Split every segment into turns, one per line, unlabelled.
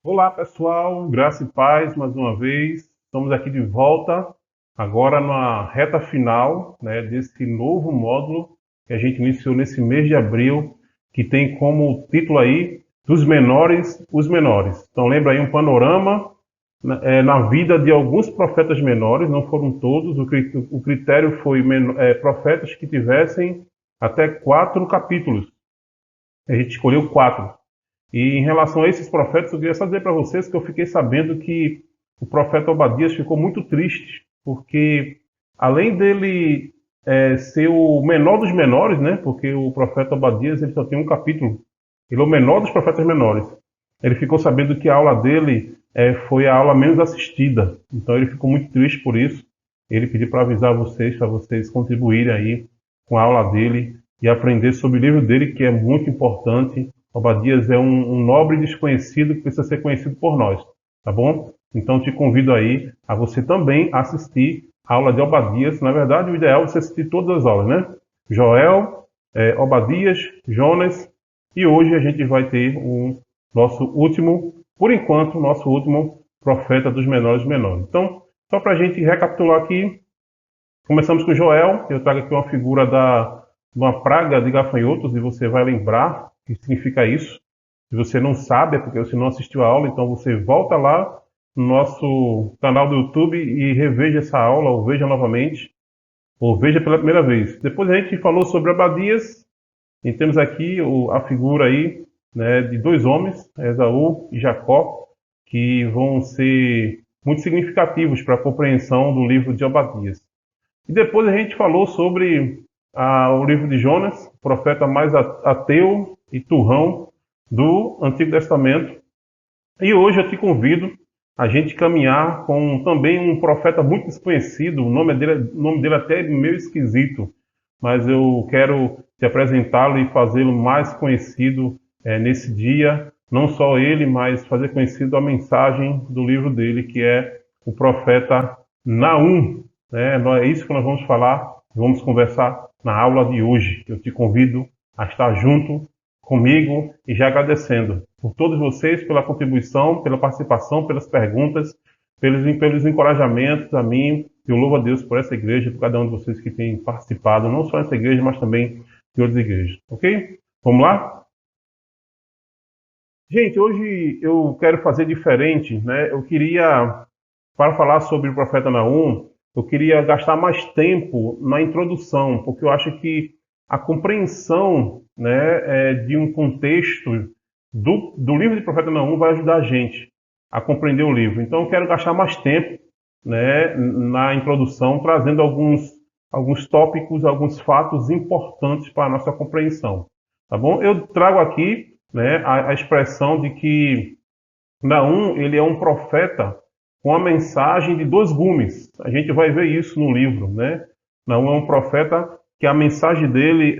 Olá, pessoal, graça e paz mais uma vez. Estamos aqui de volta, agora na reta final, né, desse novo módulo que a gente iniciou nesse mês de abril, que tem como título aí dos menores, os menores. Então, lembra aí um panorama na vida de alguns profetas menores, não foram todos. O critério foi profetas que tivessem até 4 capítulos. A gente escolheu 4. E em relação a esses profetas, eu queria só dizer para vocês que eu fiquei sabendo que o profeta Obadias ficou muito triste, porque além dele ser o menor dos menores, né? Porque o profeta Obadias ele só tem um capítulo, ele é o menor dos profetas menores. Ele ficou sabendo que a aula dele foi a aula menos assistida, então ele ficou muito triste por isso. Ele pediu para avisar vocês, para vocês contribuírem aí com a aula dele e aprender sobre o livro dele, que é muito importante. Obadias é um nobre desconhecido que precisa ser conhecido por nós, tá bom? Então te convido aí a você também assistir a aula de Obadias. Na verdade, o ideal é você assistir todas as aulas, né? Joel, Obadias, Jonas, e hoje a gente vai ter o nosso último, por enquanto, nosso último profeta dos menores. Então, só para a gente recapitular aqui, começamos com Joel. Eu trago aqui uma figura de uma praga de gafanhotos e você vai lembrar o que significa isso. Se você não sabe, é porque você não assistiu a aula, então você volta lá no nosso canal do YouTube e reveja essa aula, ou veja novamente, ou veja pela primeira vez. Depois a gente falou sobre Obadias, e temos aqui a figura aí, né, de 2 homens, Esaú e Jacó, que vão ser muito significativos para a compreensão do livro de Obadias. E depois a gente falou sobre o livro de Jonas, o profeta mais ateu e turrão do Antigo Testamento. E hoje eu te convido a gente caminhar com também um profeta muito desconhecido. O nome dele até é meio esquisito, mas eu quero te apresentá-lo e fazê-lo mais conhecido nesse dia. Não só ele, mas fazer conhecido a mensagem do livro dele, que é o profeta Naum. É isso que nós vamos falar, vamos conversar na aula de hoje. Eu te convido a estar junto comigo e já agradecendo por todos vocês pela contribuição, pela participação, pelas perguntas, pelos encorajamentos a mim. Eu louvo a Deus por essa igreja, por cada um de vocês que tem participado, não só nessa igreja, mas também de outras igrejas. Ok? Vamos lá? Gente, hoje eu quero fazer diferente, né? Para falar sobre o profeta Naum, eu queria gastar mais tempo na introdução, porque eu acho que a compreensão, né, de um contexto do livro de profeta Naum vai ajudar a gente a compreender o livro. Então eu quero gastar mais tempo, né, na introdução, trazendo alguns tópicos, alguns fatos importantes para a nossa compreensão. Tá bom? Eu trago aqui, né, a expressão de que Naum ele é um profeta com a mensagem de 2 gumes. A gente vai ver isso no livro, né? Naum é um profeta que a mensagem dele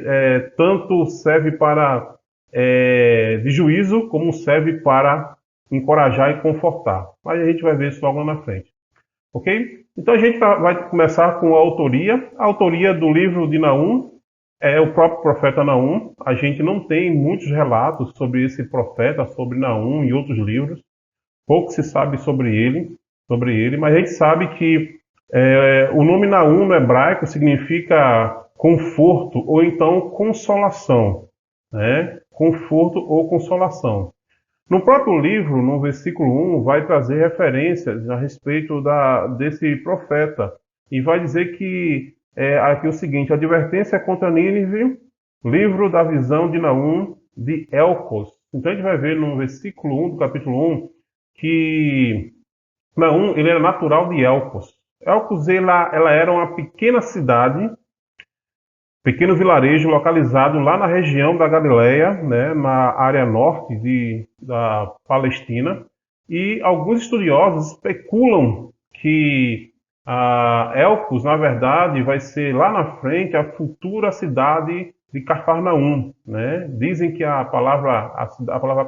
tanto serve para de juízo, como serve para encorajar e confortar. Mas a gente vai ver isso logo lá na frente. Ok? Então a gente vai começar com a autoria. A autoria do livro de Naum é o próprio profeta Naum. A gente não tem muitos relatos sobre esse profeta, sobre Naum e outros livros. Pouco se sabe sobre ele, mas a gente sabe que o nome Naum no hebraico significa conforto ou então consolação, né? Conforto ou consolação. No próprio livro, no versículo 1, vai trazer referências a respeito desse profeta e vai dizer que aqui o seguinte: advertência contra Nínive, livro da visão de Naum de Elcos. Então a gente vai ver no versículo 1 do capítulo 1 que Naum ele era natural de Elcos. Elcos ela era uma pequena cidade, pequeno vilarejo localizado lá na região da Galileia, né, na área norte da Palestina. E alguns estudiosos especulam que Elcos, na verdade, vai ser lá na frente a futura cidade de Cafarnaum, né? Dizem que a palavra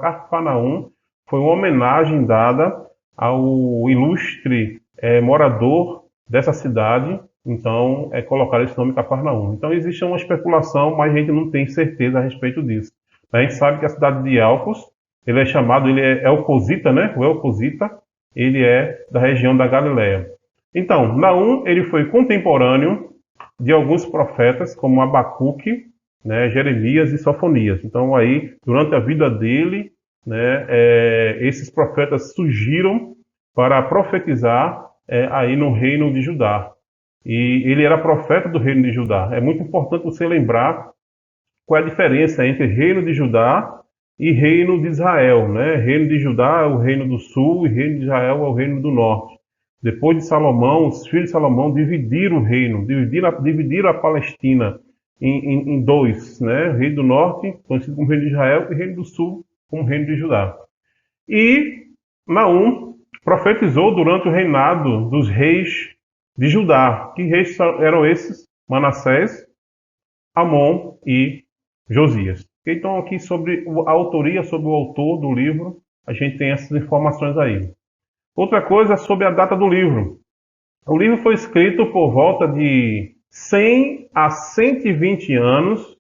Cafarnaum foi uma homenagem dada ao ilustre morador dessa cidade. Então, colocar esse nome Cafarnaum. Então, existe uma especulação, mas a gente não tem certeza a respeito disso. A gente sabe que a cidade de Elcos Ele é chamado, ele é Elcosita, né? O Elcosita, ele é da região da Galileia. Então, Naum, ele foi contemporâneo de alguns profetas, como Abacuque, né, Jeremias e Sofonias. Então, aí, durante a vida dele, né, esses profetas surgiram para profetizar aí no reino de Judá. E ele era profeta do reino de Judá. É muito importante você lembrar qual é a diferença entre reino de Judá e reino de Israel, né? Reino de Judá é o reino do sul e reino de Israel é o reino do norte. Depois de Salomão, os filhos de Salomão dividiram o reino, dividiram a Palestina em dois, né? O reino do norte, conhecido como reino de Israel, e o reino do sul, como reino de Judá. E Naum profetizou durante o reinado dos reis de Judá. Que reis eram esses? Manassés, Amon e Josias. Então, aqui sobre a autoria, sobre o autor do livro, a gente tem essas informações aí. Outra coisa sobre a data do livro. O livro foi escrito por volta de 100 a 120 anos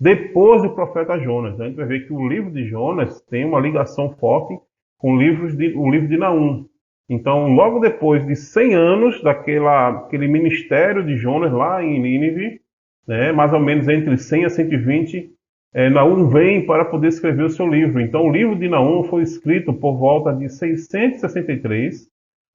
depois do profeta Jonas. A gente vai ver que o livro de Jonas tem uma ligação forte com o livro de Naum. Então, logo depois de 100 anos daquele ministério de Jonas lá em Nínive, né, mais ou menos entre 100 a 120, Naum vem para poder escrever o seu livro. Então, o livro de Naum foi escrito por volta de 663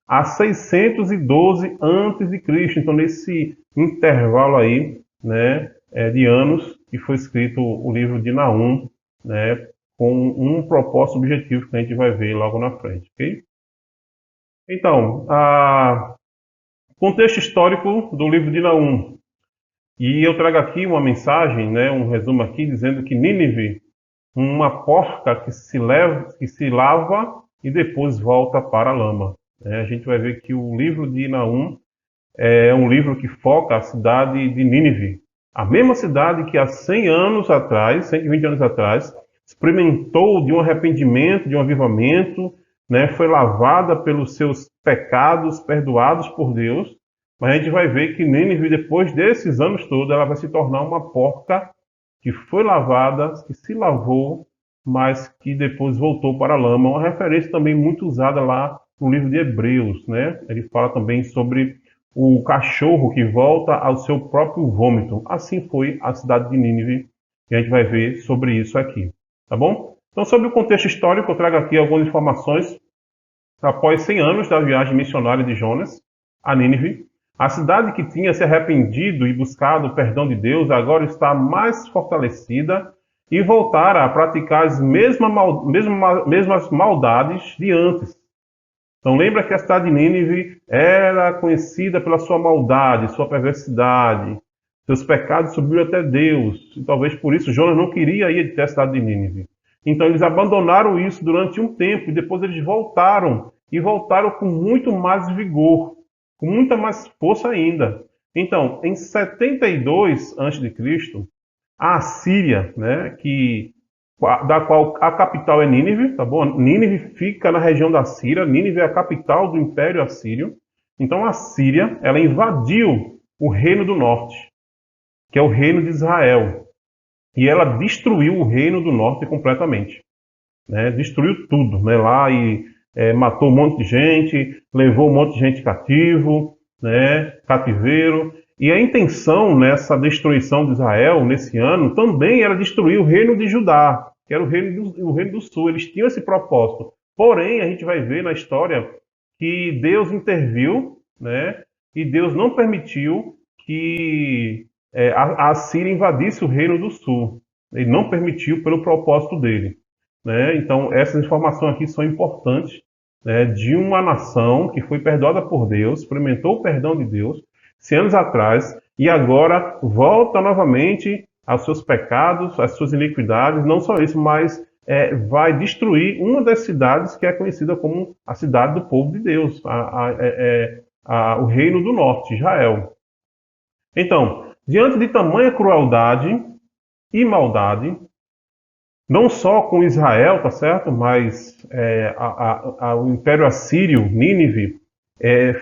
a 612 a.C. Então, nesse intervalo aí, né, de anos, que foi escrito o livro de Naum, né, com um propósito objetivo que a gente vai ver logo na frente, ok? Então, contexto histórico do livro de Naum. E eu trago aqui uma mensagem, né, um resumo aqui, dizendo que Nínive, uma porca que se lava e depois volta para a lama. A gente vai ver que o livro de Naum é um livro que foca a cidade de Nínive. A mesma cidade que há 100 anos atrás, 120 anos atrás, experimentou de um arrependimento, de um avivamento, né, foi lavada pelos seus pecados, perdoados por Deus. Mas a gente vai ver que Nínive, depois desses anos todos, ela vai se tornar uma porca que foi lavada, que se lavou, mas que depois voltou para a lama. Uma referência também muito usada lá no livro de Hebreus, né? Ele fala também sobre o cachorro que volta ao seu próprio vômito. Assim foi a cidade de Nínive, e a gente vai ver sobre isso aqui, tá bom? Então, sobre o contexto histórico, eu trago aqui algumas informações. Após 100 anos da viagem missionária de Jonas a Nínive, a cidade que tinha se arrependido e buscado o perdão de Deus agora está mais fortalecida e voltara a praticar as mesmas maldades de antes. Então lembra que a cidade de Nínive era conhecida pela sua maldade, sua perversidade, seus pecados subiram até Deus. E talvez por isso Jonas não queria ir até a cidade de Nínive. Então eles abandonaram isso durante um tempo e depois eles voltaram. E voltaram com muito mais vigor, com muita mais força ainda. Então, em 72 a.C., a Assíria, né, da qual a capital é Nínive, tá bom? Nínive fica na região da Síria, Nínive é a capital do Império Assírio. Então a Síria, ela invadiu o Reino do Norte, que é o Reino de Israel. E ela destruiu o Reino do Norte completamente, né? Destruiu tudo, né? Lá e matou um monte de gente, levou um monte de gente cativo, né? Cativeiro. E a intenção nessa destruição de Israel, nesse ano, também era destruir o Reino de Judá, que era o reino do Sul. Eles tinham esse propósito. Porém, a gente vai ver na história que Deus interviu, né? E Deus não permitiu que a Síria invadisse o Reino do Sul. Ele não permitiu pelo propósito dele, né? Então, essas informações aqui são importantes, né, de uma nação que foi perdoada por Deus, experimentou o perdão de Deus 100 anos atrás e agora volta novamente aos seus pecados, às suas iniquidades. Não só isso, mas vai destruir uma das cidades que é conhecida como a cidade do povo de Deus, o Reino do Norte, Israel. Então, diante de tamanha crueldade e maldade, não só com Israel, tá certo? Mas o Império Assírio, Nínive,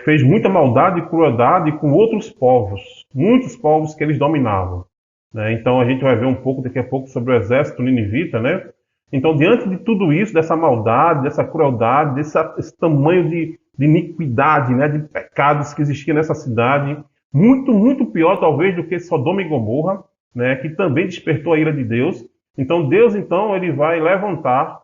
fez muita maldade e crueldade com outros povos, muitos povos que eles dominavam, né? Então a gente vai ver um pouco daqui a pouco sobre o exército ninivita, né? Então, diante de tudo isso, dessa maldade, dessa crueldade, esse tamanho de iniquidade, né, de pecados que existia nessa cidade, muito, muito pior talvez do que Sodoma e Gomorra, né, que também despertou a ira de Deus. Então, Deus, então, ele vai levantar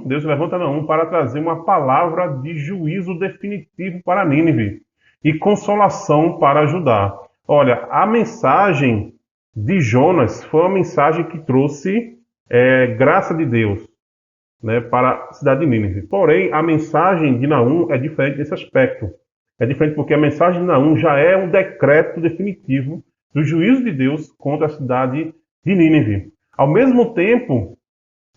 Deus levanta Naum para trazer uma palavra de juízo definitivo para Nínive e consolação para Judá. Olha, a mensagem de Jonas foi uma mensagem que trouxe graça de Deus, né, para a cidade de Nínive. Porém, a mensagem de Naum é diferente nesse aspecto. É diferente porque a mensagem de Naum já é um decreto definitivo do juízo de Deus contra a cidade de Nínive. Ao mesmo tempo,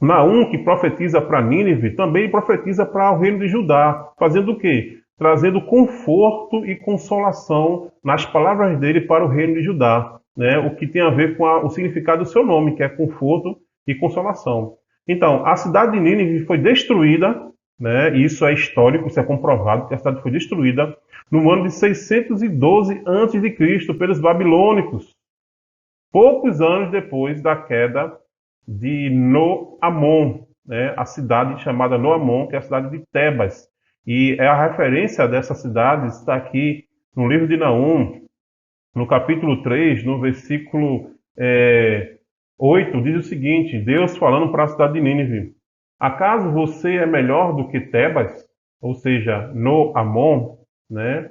Naum, que profetiza para Nínive, também profetiza para o reino de Judá, fazendo o quê? Trazendo conforto e consolação nas palavras dele para o reino de Judá, né? O que tem a ver com o significado do seu nome, que é conforto e consolação. Então, a cidade de Nínive foi destruída, né? E isso é histórico, isso é comprovado, que a cidade foi destruída no ano de 612 a.C. pelos babilônicos, poucos anos depois da queda de Noamon, né, a cidade chamada Noamon, que é a cidade de Tebas. E a referência dessa cidade está aqui no livro de Naum, no capítulo 3, no versículo 8, diz o seguinte, Deus falando para a cidade de Nínive, acaso você é melhor do que Tebas, ou seja, Noamon, né,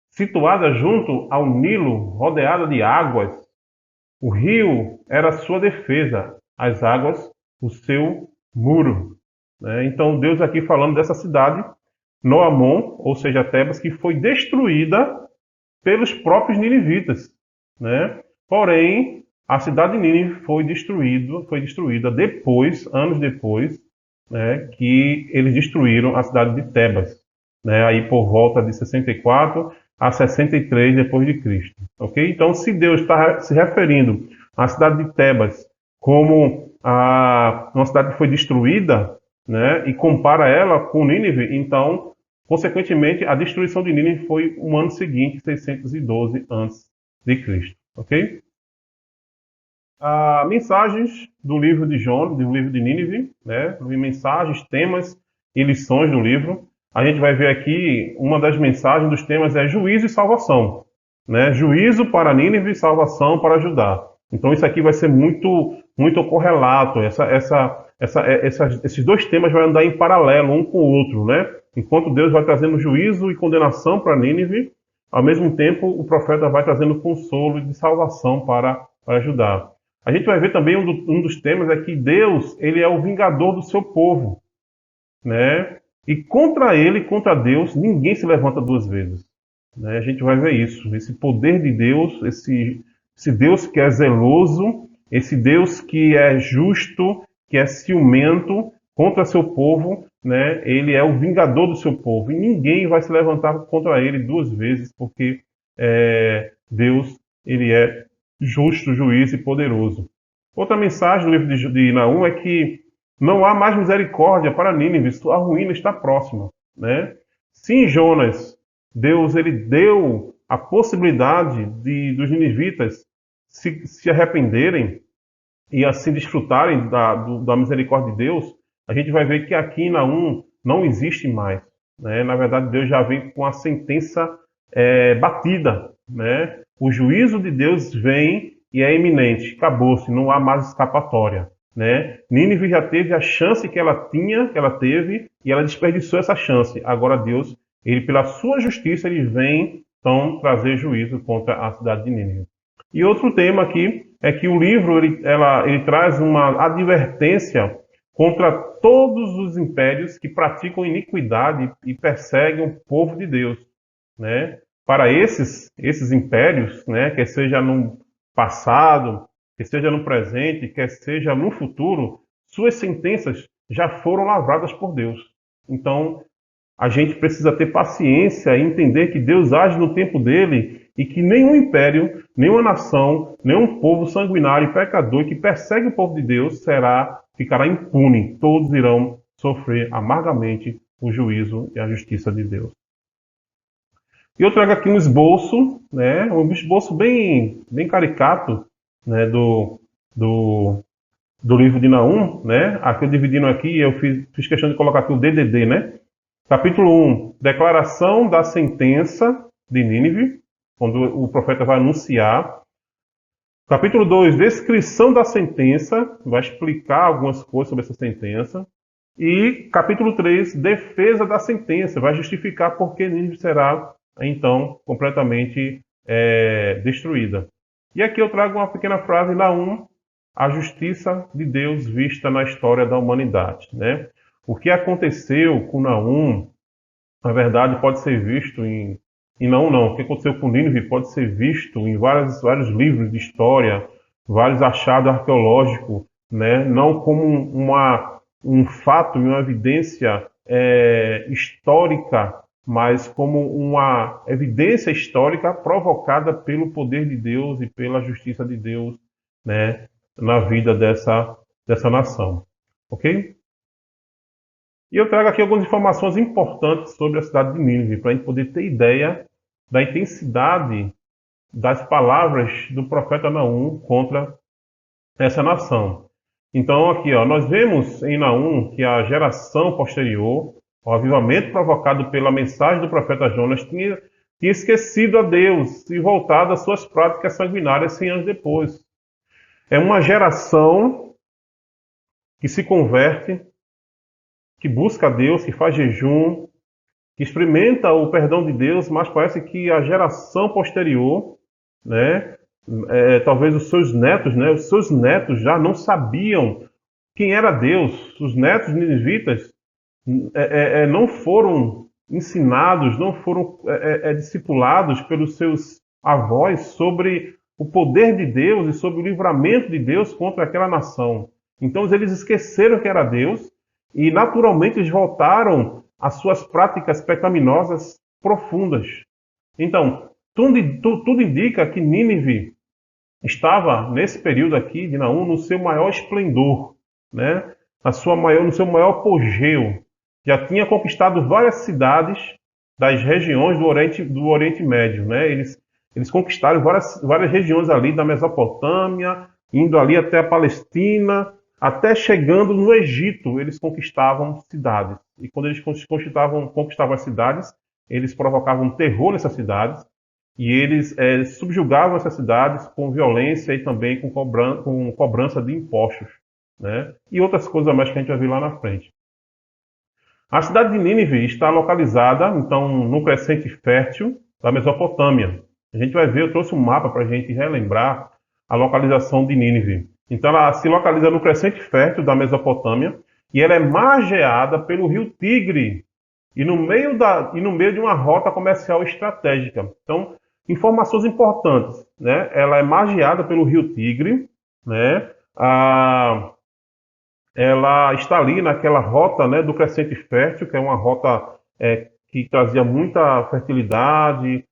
situada junto ao Nilo, rodeada de águas? O rio era sua defesa, as águas, o seu muro, né? Então, Deus aqui falando dessa cidade, Noamon, ou seja, Tebas, que foi destruída pelos próprios ninivitas, né? Porém, a cidade de Nínive foi destruída depois, anos depois, né, que eles destruíram a cidade de Tebas, né? Aí por volta de 64 a 63 depois de Cristo, ok? Então, se Deus está se referindo à cidade de Tebas como uma cidade que foi destruída, né, e compara ela com Nínive, então, consequentemente, a destruição de Nínive foi um ano seguinte, 612 a.C., ok? Mensagens do livro de Jonas, do livro de Nínive, né, mensagens, temas e lições do livro. A gente vai ver aqui, uma das mensagens dos temas é juízo e salvação, né? Juízo para Nínive e salvação para Judá. Então isso aqui vai ser muito, muito correlato. Esses dois temas vão andar em paralelo um com o outro, né? Enquanto Deus vai trazendo juízo e condenação para Nínive, ao mesmo tempo o profeta vai trazendo consolo e de salvação para Judá. A gente vai ver também um dos temas é que Deus, ele é o vingador do seu povo, né? E contra ele, contra Deus, ninguém se levanta duas vezes, né? A gente vai ver isso, esse poder de Deus, esse Deus que é zeloso, esse Deus que é justo, que é ciumento contra seu povo, né? Ele é o vingador do seu povo e ninguém vai se levantar contra ele duas vezes, porque Deus, ele é justo, juiz e poderoso. Outra mensagem do livro de Naum é que não há mais misericórdia para Nínive, sua ruína está próxima, né? Sim, Jonas, Deus, ele deu a possibilidade dos ninivitas se arrependerem e assim desfrutarem da misericórdia de Deus. A gente vai ver que aqui em Naum não existe mais, né? Na verdade, Deus já vem com a sentença batida, né? O juízo de Deus vem e é iminente, acabou-se, não há mais escapatória, né? Nínive já teve a chance que ela teve, e ela desperdiçou essa chance. Agora Deus, ele pela sua justiça, ele vem então trazer juízo contra a cidade de Nínive. E outro tema aqui é que o livro ele traz uma advertência contra todos os impérios que praticam iniquidade e perseguem o povo de Deus, né? Para esses impérios, né, quer seja no passado, quer seja no presente, quer seja no futuro, suas sentenças já foram lavradas por Deus. Então, a gente precisa ter paciência e entender que Deus age no tempo dele e que nenhum império, nenhuma nação, nenhum povo sanguinário e pecador que persegue o povo de Deus ficará impune. Todos irão sofrer amargamente o juízo e a justiça de Deus. E eu trago aqui um esboço, né, um esboço bem caricato, né, do do livro de Naum, né? Aqui eu dividindo aqui, eu fiz questão de colocar aqui o DDD, né? Capítulo 1, declaração da sentença de Nínive, quando o profeta vai anunciar. Capítulo 2, descrição da sentença, vai explicar algumas coisas sobre essa sentença. E capítulo 3, defesa da sentença, vai justificar por que Nínive será, então, completamente destruída. E aqui eu trago uma pequena frase, Naum, a justiça de Deus vista na história da humanidade, né? O que aconteceu com Naum, na verdade, pode ser visto em Naum não. O que aconteceu com Nínive pode ser visto em vários livros de história, vários achados arqueológicos, né? Não como um fato e uma evidência histórica, mas como uma evidência histórica provocada pelo poder de Deus e pela justiça de Deus, né, na vida dessa nação. Ok? E eu trago aqui algumas informações importantes sobre a cidade de Nínive, para a gente poder ter ideia da intensidade das palavras do profeta Naum contra essa nação. Então, aqui, ó, nós vemos em Naum que a geração posterior, o avivamento provocado pela mensagem do profeta Jonas, tinha esquecido a Deus e voltado às suas práticas sanguinárias 100 anos depois. É uma geração que se converte, que busca a Deus, que faz jejum, que experimenta o perdão de Deus, mas parece que a geração posterior, né, talvez os seus netos, né, os seus netos já não sabiam quem era Deus. Os netos ninivitas não foram ensinados, não foram discipulados pelos seus avós sobre o poder de Deus e sobre o livramento de Deus contra aquela nação. Então eles esqueceram que era Deus e naturalmente eles voltaram às suas práticas pecaminosas profundas. Então, tudo indica que Nínive estava, nesse período aqui de Naum, no seu maior esplendor, né? No seu maior apogeu. Já tinha conquistado várias cidades das regiões do Oriente Médio, né? Eles conquistaram várias regiões ali da Mesopotâmia, indo ali até a Palestina, até chegando no Egito, eles conquistavam cidades. E quando eles conquistavam as cidades, eles provocavam terror nessas cidades, e eles subjugavam essas cidades com violência e também com cobrança de impostos, né? E outras coisas mais que a gente vai ver lá na frente. A cidade de Nínive está localizada, então, no crescente fértil da Mesopotâmia. A gente vai ver, eu trouxe um mapa para a gente relembrar a localização de Nínive. Então, ela se localiza no crescente fértil da Mesopotâmia e ela é margeada pelo rio Tigre e no meio de uma rota comercial estratégica. Então, informações importantes, né? Ela é margeada pelo rio Tigre, né? Ela está ali naquela rota, né, do crescente fértil, que é uma rota que trazia muita fertilidade,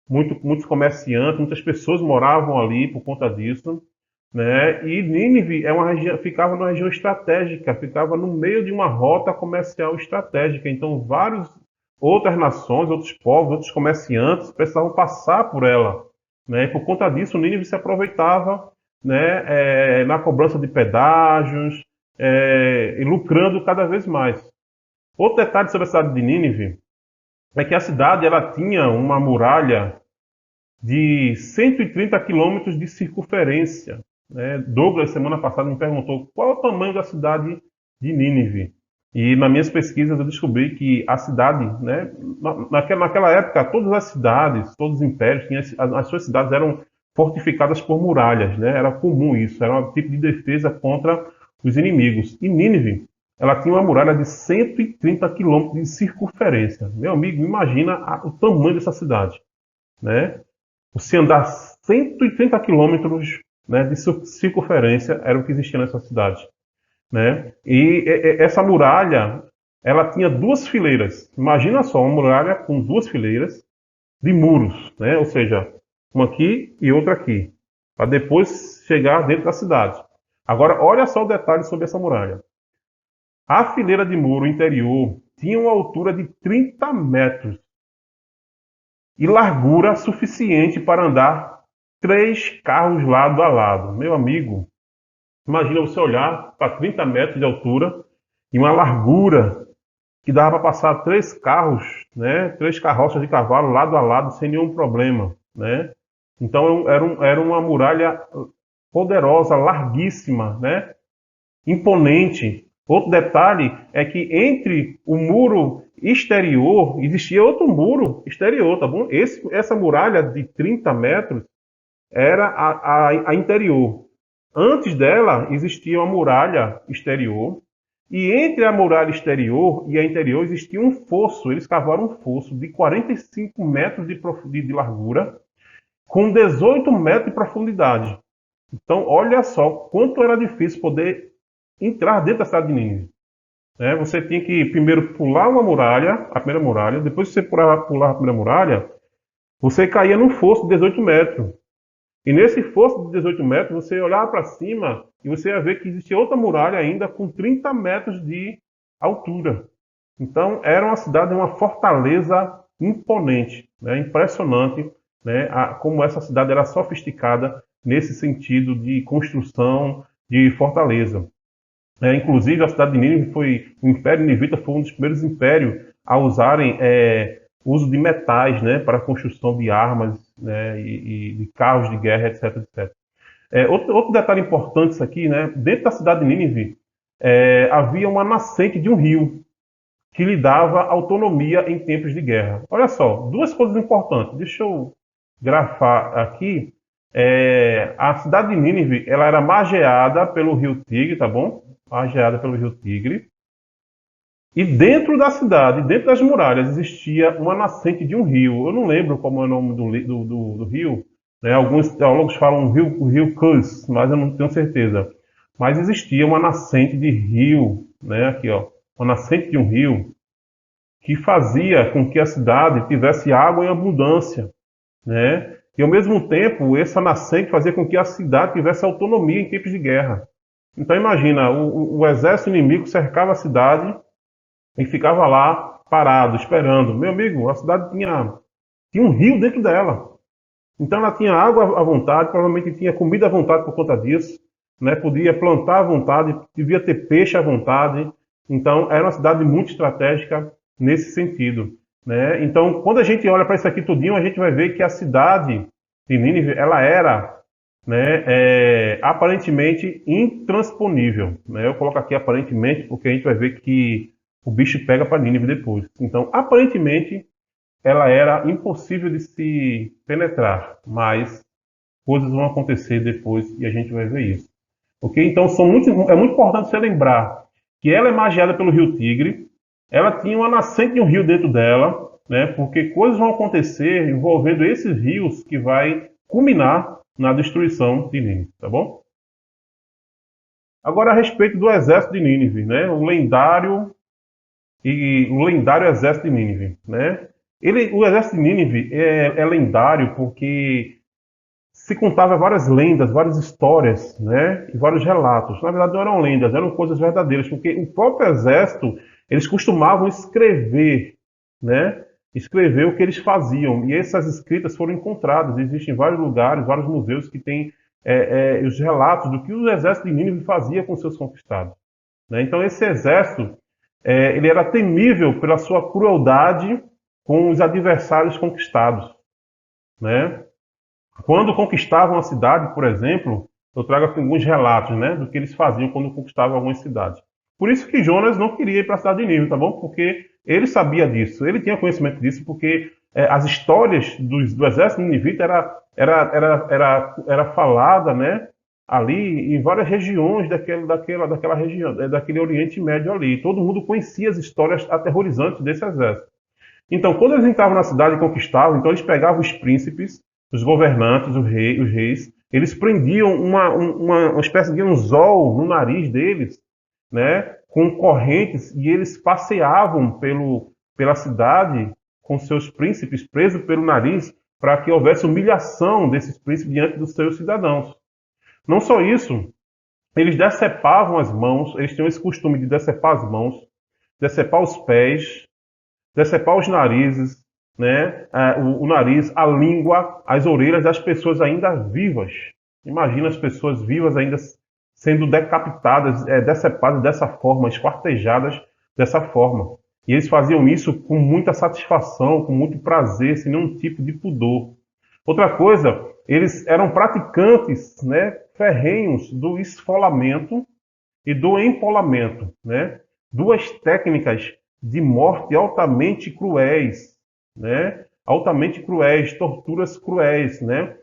muitos comerciantes, muitas pessoas moravam ali por conta disso, né? E Nínive ficava numa região estratégica, ficava no meio de uma rota comercial estratégica. Então, várias outras nações, outros povos, outros comerciantes precisavam passar por ela, né? E por conta disso, Nínive se aproveitava, né, na cobrança de pedágios, e lucrando cada vez mais. Outro detalhe sobre a cidade de Nínive é que a cidade ela tinha uma muralha de 130 quilômetros de circunferência. Douglas, semana passada, me perguntou qual é o tamanho da cidade de Nínive. E nas minhas pesquisas eu descobri que a cidade, né, naquela época, todas as cidades, todos os impérios, as suas cidades eram fortificadas por muralhas, né? Era comum isso, era um tipo de defesa contra os inimigos. E Nínive, ela tinha uma muralha de 130 quilômetros de circunferência. Meu amigo, imagina o tamanho dessa cidade, né? Você andar 130 quilômetros, né, de circunferência era o que existia nessa cidade, né? E essa muralha, ela tinha duas fileiras. Imagina só, uma muralha com duas fileiras de muros, né? Ou seja, uma aqui e outra aqui, para depois chegar dentro da cidade. Agora, olha só o detalhe sobre essa muralha. A fileira de muro interior tinha uma altura de 30 metros e largura suficiente para andar 3 carros lado a lado. Meu amigo, Imagina você olhar para 30 metros de altura e uma largura que dava para passar 3 carros, né? 3 carroças de cavalo lado a lado sem nenhum problema, né? Então era uma muralha poderosa, larguíssima, né? Imponente. Outro detalhe é que entre o muro exterior existia outro muro exterior, tá bom? Essa muralha de 30 metros era a interior. Antes dela existia uma muralha exterior, e entre a muralha exterior e a interior existia um fosso. Eles cavaram um fosso de 45 metros de largura, com 18 metros de profundidade. Então, olha só quanto era difícil poder entrar dentro da cidade de Nínive. Você tinha que primeiro pular uma muralha, a primeira muralha, depois que você pular a primeira muralha, você caía num fosso de 18 metros. E nesse fosso de 18 metros, você olhava para cima e você ia ver que existia outra muralha ainda com 30 metros de altura. Então, era uma cidade, uma fortaleza imponente, né? Impressionante, né? Como essa cidade era sofisticada nesse sentido de construção de fortaleza. Inclusive, a cidade de Nínive o Império Ninivita foi um dos primeiros impérios a usarem uso de metais, né, para a construção de armas, né, e de carros de guerra, etc, etc. Outro detalhe importante isso aqui, né, dentro da cidade de Nínive havia uma nascente de um rio que lhe dava autonomia em tempos de guerra. Olha só, duas coisas importantes. Deixa eu grafar aqui. A cidade de Nínive, ela era margeada pelo rio Tigre, tá bom? Margeada pelo rio Tigre. E dentro da cidade, dentro das muralhas, existia uma nascente de um rio. Eu não lembro como é o nome do rio. Né? Alguns teólogos falam o rio Cus, mas eu não tenho certeza. Mas existia uma nascente de rio, né? Aqui, ó, uma nascente de um rio que fazia com que a cidade tivesse água em abundância, né? E ao mesmo tempo, essa nascente fazia com que a cidade tivesse autonomia em tempos de guerra. Então imagina, o exército inimigo cercava a cidade e ficava lá parado, esperando. Meu amigo, a cidade tinha um rio dentro dela. Então ela tinha água à vontade, provavelmente tinha comida à vontade por conta disso, né? Podia plantar à vontade, devia ter peixe à vontade. Então era uma cidade muito estratégica nesse sentido, né? Então quando a gente olha para isso aqui tudinho, a gente vai ver que a cidade de Nínive, ela era, né, aparentemente intransponível, né? Eu coloco aqui aparentemente porque a gente vai ver que o bicho pega para Nínive depois. Então, aparentemente, ela era impossível de se penetrar, mas coisas vão acontecer depois e a gente vai ver isso. Ok? Então, é muito importante você lembrar que ela é magiada pelo rio Tigre, ela tinha uma nascente de um rio dentro dela, né? Porque coisas vão acontecer envolvendo esses rios que vai culminar na destruição de Nínive, tá bom? Agora, a respeito do exército de Nínive, né? O lendário exército de Nínive, né? O exército de Nínive é lendário porque se contava várias lendas, várias histórias, né? E vários relatos. Na verdade, não eram lendas, eram coisas verdadeiras, porque o próprio exército, eles costumavam escrever, né? Escrever o que eles faziam. E essas escritas foram encontradas. Existem vários lugares, vários museus que têm os relatos do que o exército de Nínive fazia com seus conquistados, né? Então, esse exército ele era temível pela sua crueldade com os adversários conquistados, né? Quando conquistavam a cidade, por exemplo, eu trago aqui alguns relatos, né, do que eles faziam quando conquistavam algumas cidades. Por isso que Jonas não queria ir para a cidade de Nínive, tá bom? Porque ele sabia disso, ele tinha conhecimento disso, porque as histórias do exército ninivita era falada, né, ali em várias regiões daquela região, daquele Oriente Médio ali. Todo mundo conhecia as histórias aterrorizantes desse exército. Então, quando eles entravam na cidade e conquistavam, então eles pegavam os príncipes, os governantes, os reis, eles prendiam uma espécie de anzol no nariz deles, né, com correntes, e eles passeavam pela cidade com seus príncipes presos pelo nariz para que houvesse humilhação desses príncipes diante dos seus cidadãos. Não só isso, eles decepavam as mãos, eles tinham esse costume de decepar as mãos, decepar os pés, decepar os narizes, né? O nariz, a língua, as orelhas das pessoas ainda vivas. Imagina as pessoas vivas ainda sendo decapitadas, decepadas dessa forma, esquartejadas dessa forma. E eles faziam isso com muita satisfação, com muito prazer, sem nenhum tipo de pudor. Outra coisa, eles eram praticantes, né, ferrenhos do esfolamento e do empalamento, né? Duas técnicas de morte altamente cruéis, né? Altamente cruéis, torturas cruéis, né?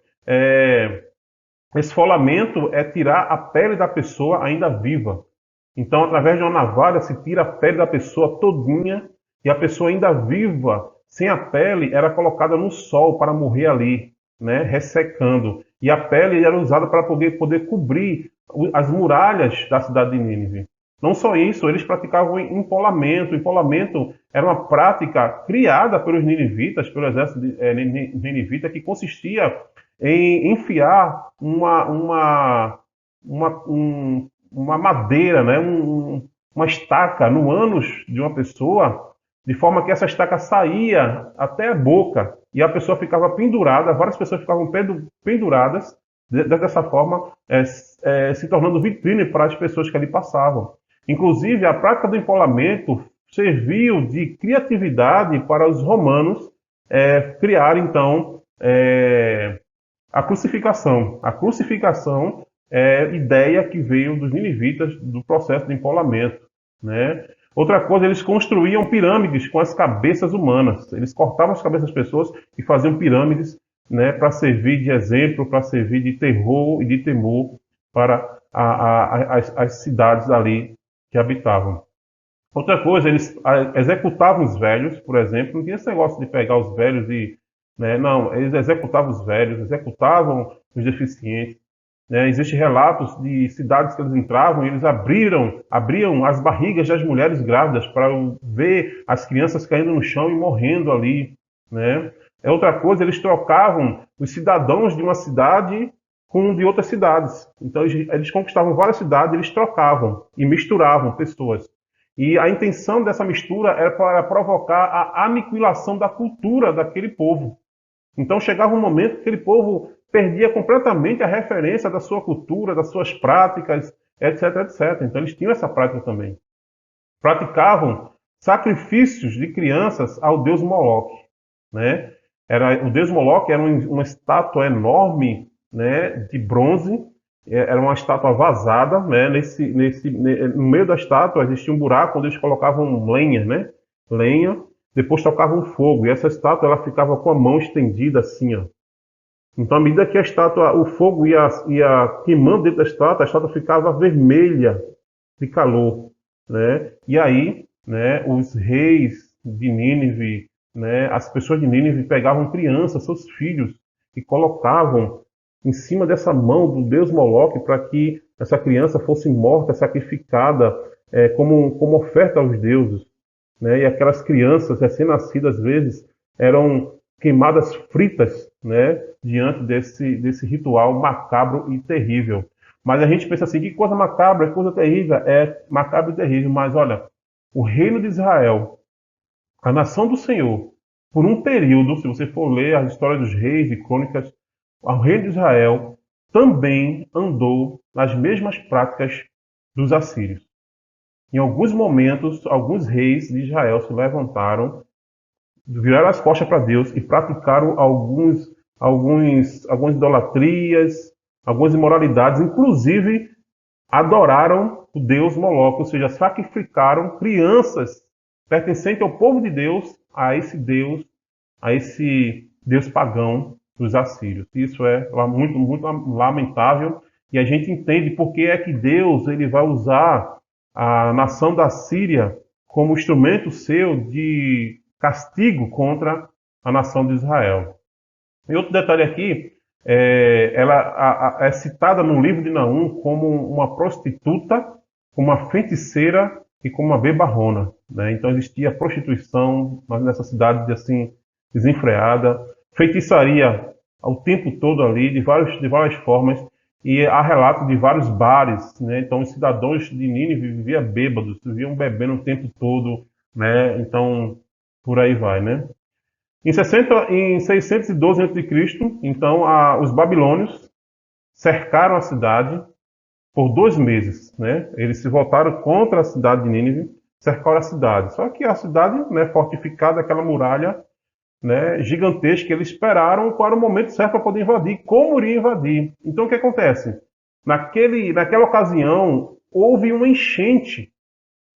Esfolamento é tirar a pele da pessoa ainda viva. Então, através de uma navalha, se tira a pele da pessoa todinha e a pessoa ainda viva, sem a pele, era colocada no sol para morrer ali, né? Ressecando. E a pele era usada para poder cobrir as muralhas da cidade de Nínive. Não só isso, eles praticavam empalamento. O empalamento era uma prática criada pelos ninivitas, pelo exército ninivita, que consistia em enfiar uma madeira, né, uma estaca no ânus de uma pessoa, de forma que essa estaca saía até a boca e a pessoa ficava pendurada, várias pessoas ficavam penduradas dessa forma, se tornando vitrine para as pessoas que ali passavam. Inclusive, a prática do empalamento serviu de criatividade para os romanos criar, então, a crucificação. A crucificação é ideia que veio dos ninivitas do processo de empalamento, né? Outra coisa, eles construíam pirâmides com as cabeças humanas. Eles cortavam as cabeças das pessoas e faziam pirâmides, né, para servir de exemplo, para servir de terror e de temor para as cidades ali que habitavam. Outra coisa, eles executavam os velhos, por exemplo. Não tinha esse negócio de pegar os velhos e... né, não, eles executavam os velhos, executavam os deficientes. Né? Existem relatos de cidades que eles entravam e eles abriam as barrigas das mulheres grávidas para ver as crianças caindo no chão e morrendo ali. Né? Outra coisa, eles trocavam os cidadãos de uma cidade com de outras cidades. Então eles conquistavam várias cidades, eles trocavam e misturavam pessoas. E a intenção dessa mistura era para provocar a aniquilação da cultura daquele povo. Então chegava um momento que aquele povo perdia completamente a referência da sua cultura, das suas práticas, etc, etc. Então eles tinham essa prática também. Praticavam sacrifícios de crianças ao deus Moloque, né? O deus Moloque era uma estátua enorme, né, de bronze, era uma estátua vazada, né? No meio da estátua existia um buraco onde eles colocavam lenha, né? Lenha, depois tocavam fogo, e essa estátua ela ficava com a mão estendida assim, ó. Então, à medida que a estátua, o fogo ia queimando dentro da estátua, a estátua ficava vermelha de calor, né? E aí, né, os reis de Nínive, né, as pessoas de Nínive pegavam crianças, seus filhos, e colocavam em cima dessa mão do deus Moloque para que essa criança fosse morta, sacrificada como oferta aos deuses, né? E aquelas crianças recém-nascidas, às vezes, eram queimadas fritas, né, diante desse ritual macabro e terrível. Mas a gente pensa assim, que coisa macabra, que coisa terrível. É macabro e terrível, mas olha, o reino de Israel, a nação do Senhor, por um período, se você for ler as histórias dos reis e crônicas, o reino de Israel também andou nas mesmas práticas dos assírios. Em alguns momentos, alguns reis de Israel se levantaram, viraram as costas para Deus e praticaram algumas idolatrias, algumas imoralidades, inclusive adoraram o deus Moloque, ou seja, sacrificaram crianças pertencentes ao povo de Deus a esse deus pagão dos assírios. Isso é muito, muito lamentável, e a gente entende por que é que Deus ele vai usar a nação da Síria como instrumento seu de castigo contra a nação de Israel. E outro detalhe aqui, ela é citada no livro de Naum como uma prostituta, como uma feiticeira e como uma bebarrona, né? Então existia prostituição nessa cidade assim desenfreada, feitiçaria o tempo todo ali, de várias formas, e há relatos de vários bares, né? Então os cidadãos de Nínive viviam bêbados, viviam bebendo o tempo todo, né? Então por aí vai, né? Em 612 a.C., então os babilônios cercaram a cidade, por 2 meses, né? Eles se voltaram contra a cidade de Nínive, cercaram a cidade. Só que a cidade, né, fortificada, aquela muralha, né, gigantesca, eles esperaram para o momento certo para poder invadir, como iria invadir. Então o que acontece? Naquela ocasião, houve uma enchente.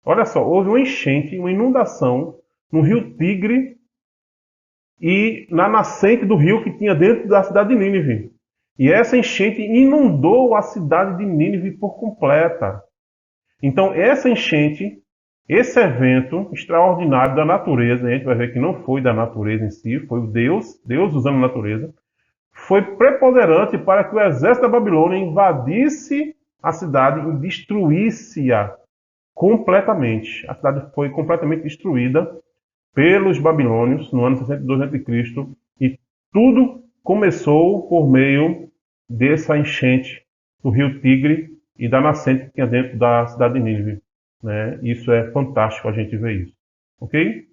Olha só, houve uma enchente, uma inundação no rio Tigre e na nascente do rio que tinha dentro da cidade de Nínive. E essa enchente inundou a cidade de Nínive por completa. Então, essa enchente, esse evento extraordinário da natureza, a gente vai ver que não foi da natureza em si, foi o Deus usando a natureza, foi preponderante para que o exército da Babilônia invadisse a cidade e destruísse-a completamente. A cidade foi completamente destruída pelos babilônios no ano 62 a.C. e tudo começou por meio dessa enchente do rio Tigre e da nascente que tinha dentro da cidade de Nínive, né? Isso é fantástico a gente ver isso, ok?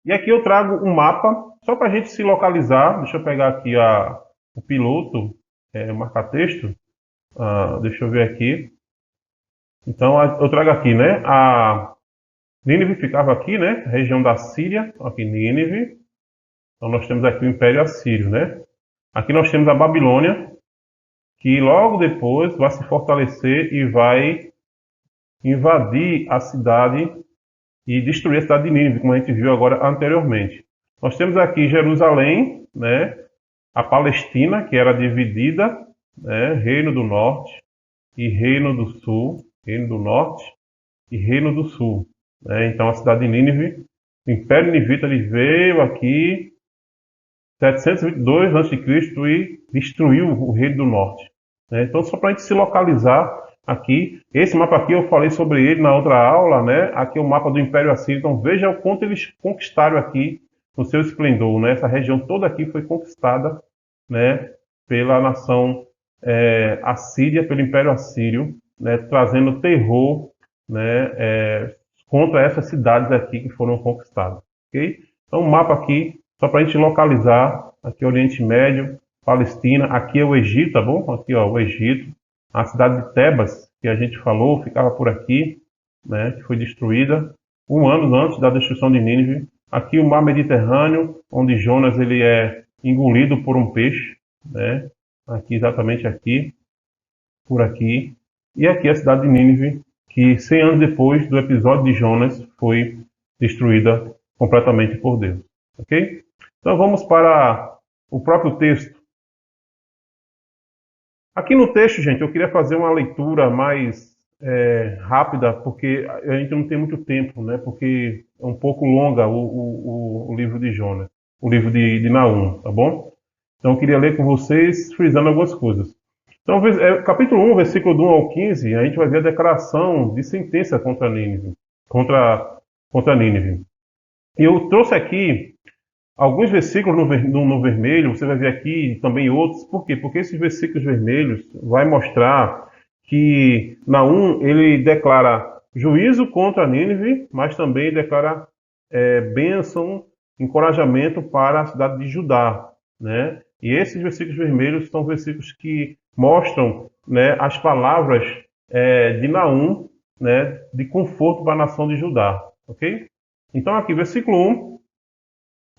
E aqui eu trago um mapa só para a gente se localizar. Deixa eu pegar aqui o piloto, marcar texto. Deixa eu ver aqui. Então eu trago aqui, né? A Nínive ficava aqui, né? Região da Síria, aqui Nínive. Então nós temos aqui o Império Assírio, né? Aqui nós temos a Babilônia, que logo depois vai se fortalecer e vai invadir a cidade e destruir a cidade de Nínive, como a gente viu agora anteriormente. Nós temos aqui Jerusalém, né? A Palestina, que era dividida, né? Reino do Norte e Reino do Sul, Reino do Norte e Reino do Sul. Né? Então a cidade de Nínive, o Império Ninivita, ele veio aqui 722 a.C. e destruiu o Reino do Norte. Né? Então, só para a gente se localizar aqui, esse mapa aqui eu falei sobre ele na outra aula, né? Aqui é o mapa do Império Assírio. Então, veja o quanto eles conquistaram aqui no seu esplendor. Né? Essa região toda aqui foi conquistada, né, pela nação assíria, pelo Império Assírio, né, trazendo terror, né, contra essas cidades aqui que foram conquistadas. Okay? Então, o mapa aqui, só para a gente localizar, aqui é o Oriente Médio, Palestina, aqui é o Egito, tá bom? Aqui, ó, o Egito. A cidade de Tebas, que a gente falou, ficava por aqui, né, que foi destruída 1 ano antes da destruição de Nínive. Aqui o mar Mediterrâneo, onde Jonas ele é engolido por um peixe, né? Aqui, exatamente aqui, por aqui. E aqui a cidade de Nínive, que 100 anos depois do episódio de Jonas foi destruída completamente por Deus. Ok? Então vamos para o próprio texto. Aqui no texto, gente, eu queria fazer uma leitura mais rápida, porque a gente não tem muito tempo, né? Porque é um pouco longa o livro de Jonas, o livro de Naum, tá bom? Então eu queria ler com vocês, frisando algumas coisas. Então, capítulo 1, versículo do 1 ao 15, a gente vai ver a declaração de sentença contra Nínive. Contra Nínive. E eu trouxe aqui alguns versículos no vermelho, você vai ver aqui também outros. Por quê? Porque esses versículos vermelhos vai mostrar que Naum, ele declara juízo contra Nínive, mas também declara bênção, encorajamento para a cidade de Judá, né? E esses versículos vermelhos são versículos que mostram, né, as palavras de Naum, né, de conforto para a nação de Judá, ok? Então aqui, versículo 1,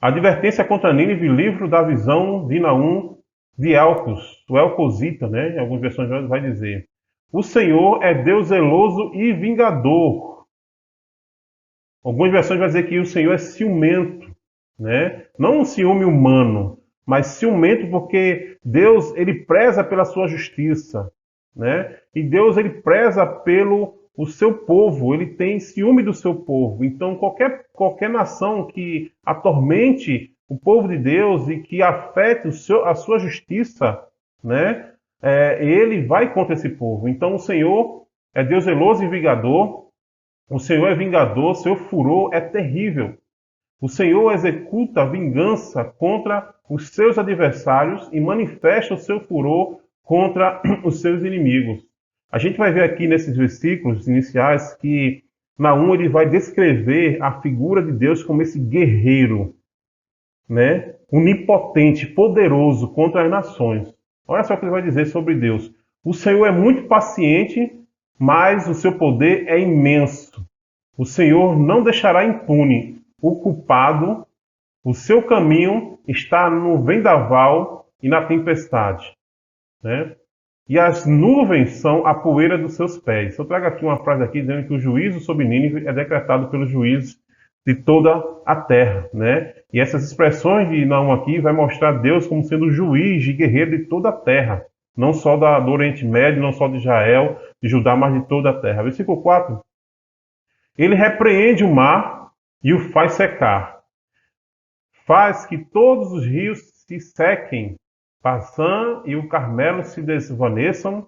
advertência contra Nínive, livro da visão de Naum de Elcos, o Elcosita, né, em algumas versões vai dizer: o Senhor é Deus zeloso e vingador. Algumas versões vai dizer que o Senhor é ciumento, né? Não um ciúme humano, mas ciumento porque Deus ele preza pela sua justiça, né? E Deus ele preza pelo o seu povo, ele tem ciúme do seu povo. Então qualquer nação que atormente o povo de Deus e que afete a sua justiça, né? Ele vai contra esse povo. Então o Senhor é Deus zeloso e vingador. O Senhor é vingador, seu furor é terrível. O Senhor executa vingança contra os seus adversários e manifesta o seu furor contra os seus inimigos. A gente vai ver aqui nesses versículos iniciais que Naum ele vai descrever a figura de Deus como esse guerreiro, né? Onipotente, poderoso contra as nações. Olha só o que ele vai dizer sobre Deus. O Senhor é muito paciente, mas o seu poder é imenso. O Senhor não deixará impune o culpado. O seu caminho está no vendaval e na tempestade, né? E as nuvens são a poeira dos seus pés. Eu trago aqui uma frase aqui dizendo que o juízo sobre Nínive é decretado pelos juízes de toda a terra, né? E essas expressões de Naum aqui vai mostrar Deus como sendo juiz e guerreiro de toda a terra, não só do Oriente Médio, não só de Israel, de Judá, mas de toda a terra. Versículo 4. Ele repreende o mar e o faz secar. Faz que todos os rios se sequem. Passã e o Carmelo se desvaneçam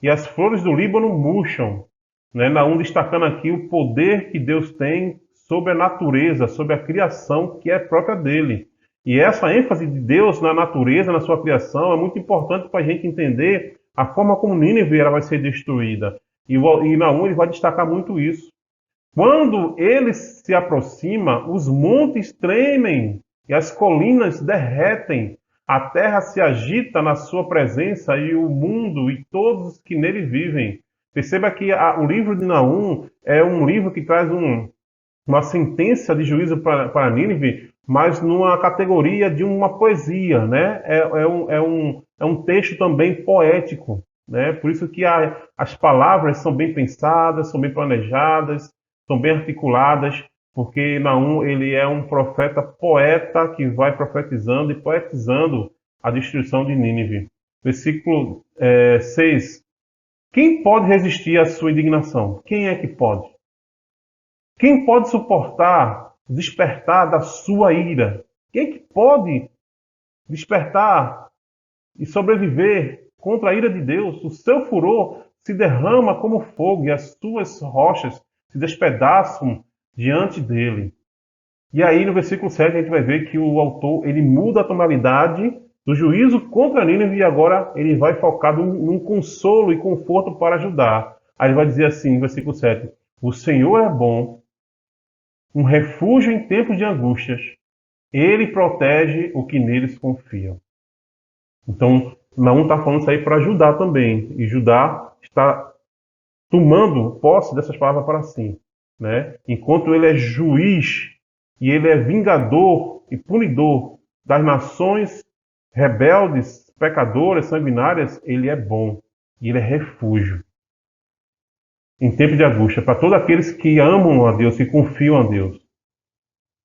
e as flores do Líbano murcham. Né? Naum destacando aqui o poder que Deus tem sobre a natureza, sobre a criação que é própria dele. E essa ênfase de Deus na natureza, na sua criação, é muito importante para a gente entender a forma como Nínive ela vai ser destruída. E Naum ele vai destacar muito isso. Quando ele se aproxima, os montes tremem e as colinas derretem. A terra se agita na sua presença e o mundo e todos os que nele vivem. Perceba que o livro de Naum é um livro que traz uma sentença de juízo para Nínive, mas numa categoria de uma poesia, né? É um texto também poético, né? Por isso que as palavras são bem pensadas, são bem planejadas, são bem articuladas, porque Naum ele é um profeta poeta que vai profetizando e poetizando a destruição de Nínive. Versículo 6. Quem pode resistir à sua indignação? Quem é que pode? Quem pode suportar o despertar da sua ira? Quem é que pode despertar e sobreviver contra a ira de Deus? O seu furor se derrama como fogo e as suas rochas se despedaçam diante dele. E aí no versículo 7 a gente vai ver que o autor ele muda a tonalidade do juízo contra Nínive e agora ele vai focar num consolo e conforto para ajudar. Aí ele vai dizer assim no versículo 7, o Senhor é bom, um refúgio em tempos de angústias, ele protege o que neles confiam. Então, Naum está falando isso aí para Judá também, e Judá está tomando posse dessas palavras para si, né? Enquanto ele é juiz e ele é vingador e punidor das nações rebeldes, pecadoras, sanguinárias, ele é bom e ele é refúgio em tempo de angústia para todos aqueles que amam a Deus, que confiam a Deus.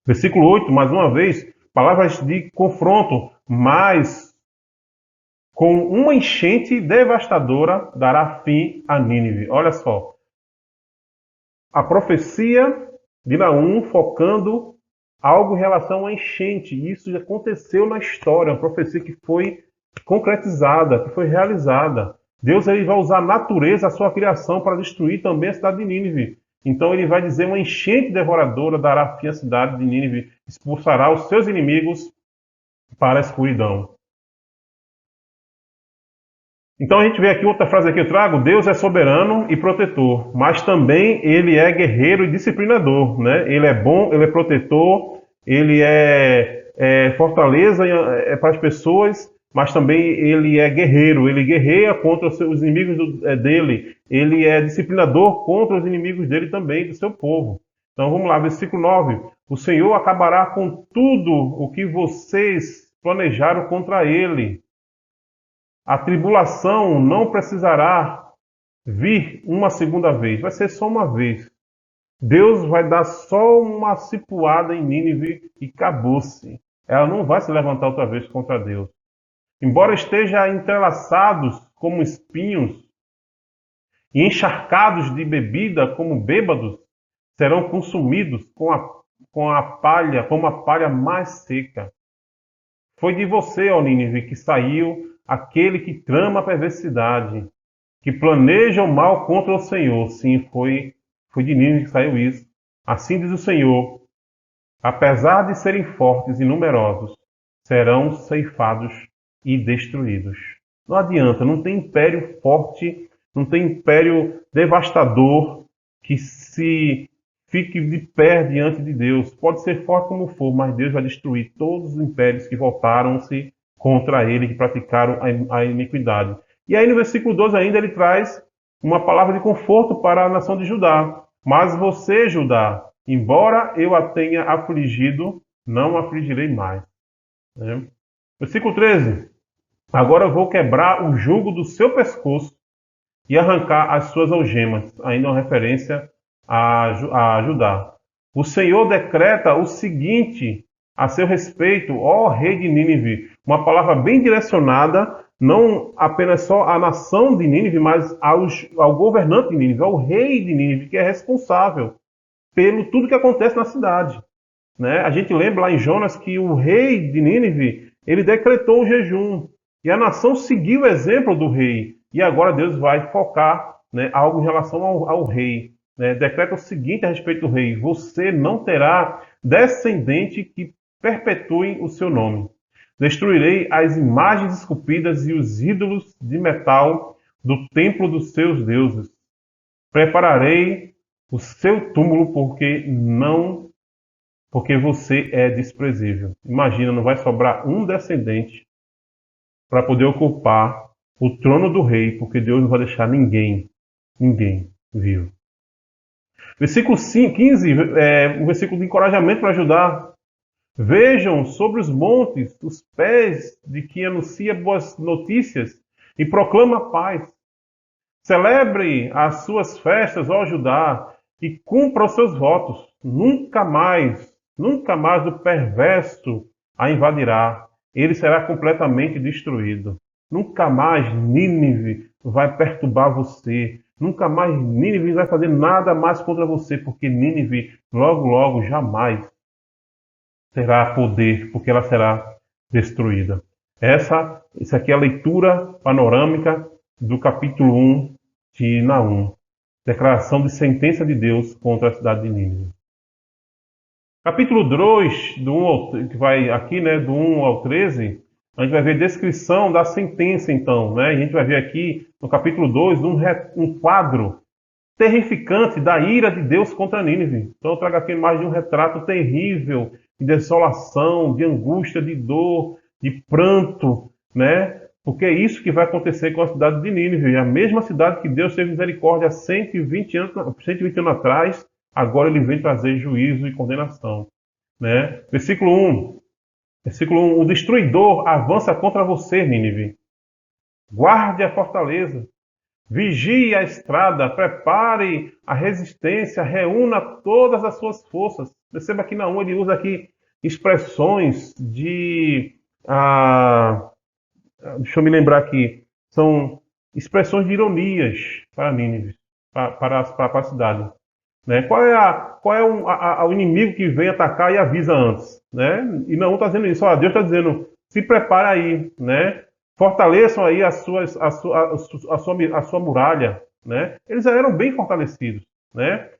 Versículo 8, mais uma vez, palavras de confronto, mas com uma enchente devastadora dará fim a Nínive. Olha só. A profecia de Naum focando algo em relação à enchente. Isso já aconteceu na história, uma profecia que foi concretizada, que foi realizada. Deus ele vai usar a natureza, a sua criação, para destruir também a cidade de Nínive. Então ele vai dizer, uma enchente devoradora dará fim à cidade de Nínive, expulsará os seus inimigos para a escuridão. Então a gente vê aqui outra frase que eu trago, Deus é soberano e protetor, mas também ele é guerreiro e disciplinador, né? Ele é bom, ele é protetor, ele é fortaleza para as pessoas, mas também ele é guerreiro, ele guerreia contra os inimigos dele, ele é disciplinador contra os inimigos dele também, do seu povo. Então vamos lá, versículo 9. O Senhor acabará com tudo o que vocês planejaram contra ele. A tribulação não precisará vir uma segunda vez, vai ser só uma vez. Deus vai dar só uma cipuada em Nínive e acabou-se. Ela não vai se levantar outra vez contra Deus. Embora esteja entrelaçados como espinhos e encharcados de bebida como bêbados, serão consumidos com a palha, como a palha mais seca. Foi de você, ó Nínive, que saiu aquele que trama a perversidade, que planeja o mal contra o Senhor. Sim, foi de Nínive que saiu isso. Assim diz o Senhor, apesar de serem fortes e numerosos, serão ceifados e destruídos. Não adianta, não tem império forte, não tem império devastador que se fique de pé diante de Deus. Pode ser forte como for, mas Deus vai destruir todos os impérios que voltaram-se contra ele, que praticaram a iniquidade. E aí no versículo 12 ainda ele traz uma palavra de conforto para a nação de Judá. Mas você, Judá, embora eu a tenha afligido, não afligirei mais. Né? Versículo 13. Agora eu vou quebrar o jugo do seu pescoço e arrancar as suas algemas. Ainda uma referência a Judá. O Senhor decreta o seguinte a seu respeito, ó rei de Nínive. Uma palavra bem direcionada, não apenas só à nação de Nínive, mas ao governante de Nínive, ao rei de Nínive, que é responsável pelo tudo que acontece na cidade. Né? A gente lembra lá em Jonas que o rei de Nínive, ele decretou o jejum. E a nação seguiu o exemplo do rei. E agora Deus vai focar, né, algo em relação ao rei. Né? Decreta o seguinte a respeito do rei: você não terá descendente que perpetue o seu nome. Destruirei as imagens esculpidas e os ídolos de metal do templo dos seus deuses. Prepararei o seu túmulo porque você é desprezível. Imagina, não vai sobrar um descendente para poder ocupar o trono do rei, porque Deus não vai deixar ninguém vivo. Versículo 15, um versículo de encorajamento para ajudar. Vejam sobre os montes os pés de quem anuncia boas notícias e proclama paz. Celebre as suas festas, ó Judá, e cumpra os seus votos. Nunca mais o perverso a invadirá. Ele será completamente destruído. Nunca mais Nínive vai perturbar você. Nunca mais Nínive vai fazer nada mais contra você, porque Nínive logo, jamais terá poder, porque ela será destruída. Essa aqui é a leitura panorâmica do capítulo 1 de Naum. Declaração de sentença de Deus contra a cidade de Nínive. Capítulo 2, que vai aqui, né, do 1 ao 13, a gente vai ver descrição da sentença, então. Né? A gente vai ver aqui, no capítulo 2, um quadro terrificante da ira de Deus contra Nínive. Então eu trago aqui mais de um retrato terrível de desolação, de angústia, de dor, de pranto, né? Porque é isso que vai acontecer com a cidade de Nínive. A mesma cidade que Deus teve misericórdia há 120 anos atrás, agora ele vem trazer juízo e condenação. Né? Versículo 1. O destruidor avança contra você, Nínive. Guarde a fortaleza. Vigie a estrada, prepare a resistência, reúna todas as suas forças. Perceba que Naum ele usa aqui expressões deixa eu me lembrar aqui, são expressões de ironias para Nínive, para a cidade. Né? Qual é o inimigo que vem atacar e avisa antes? Né? E Naum está dizendo isso, Deus está dizendo, se prepara aí, né? Fortaleçam aí a sua muralha, né? Eles já eram bem fortalecidos, né?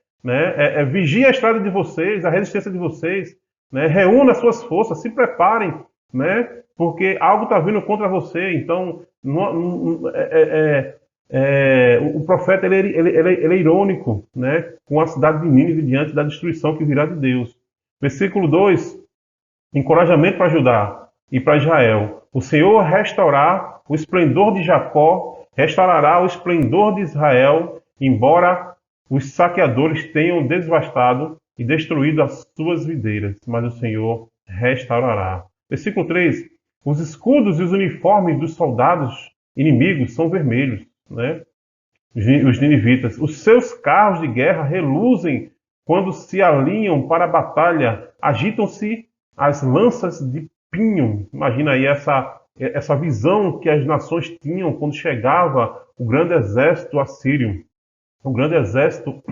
Vigie a estrada de vocês, a resistência de vocês, né? Reúna as suas forças, se preparem, né? Porque algo está vindo contra você. Então, o profeta ele é irônico, né? Com a cidade de Nínive diante da destruição que virá de Deus. Versículo 2, encorajamento para Judá e para Israel. O Senhor restaurará o esplendor de Jacó, restaurará o esplendor de Israel, embora os saqueadores tenham devastado e destruído as suas videiras, mas o Senhor restaurará. Versículo 3. Os escudos e os uniformes dos soldados inimigos são vermelhos, né? Os ninivitas. Os seus carros de guerra reluzem quando se alinham para a batalha, agitam-se as lanças de pinho. Imagina aí essa visão que as nações tinham quando chegava o grande exército assírio. O grande exército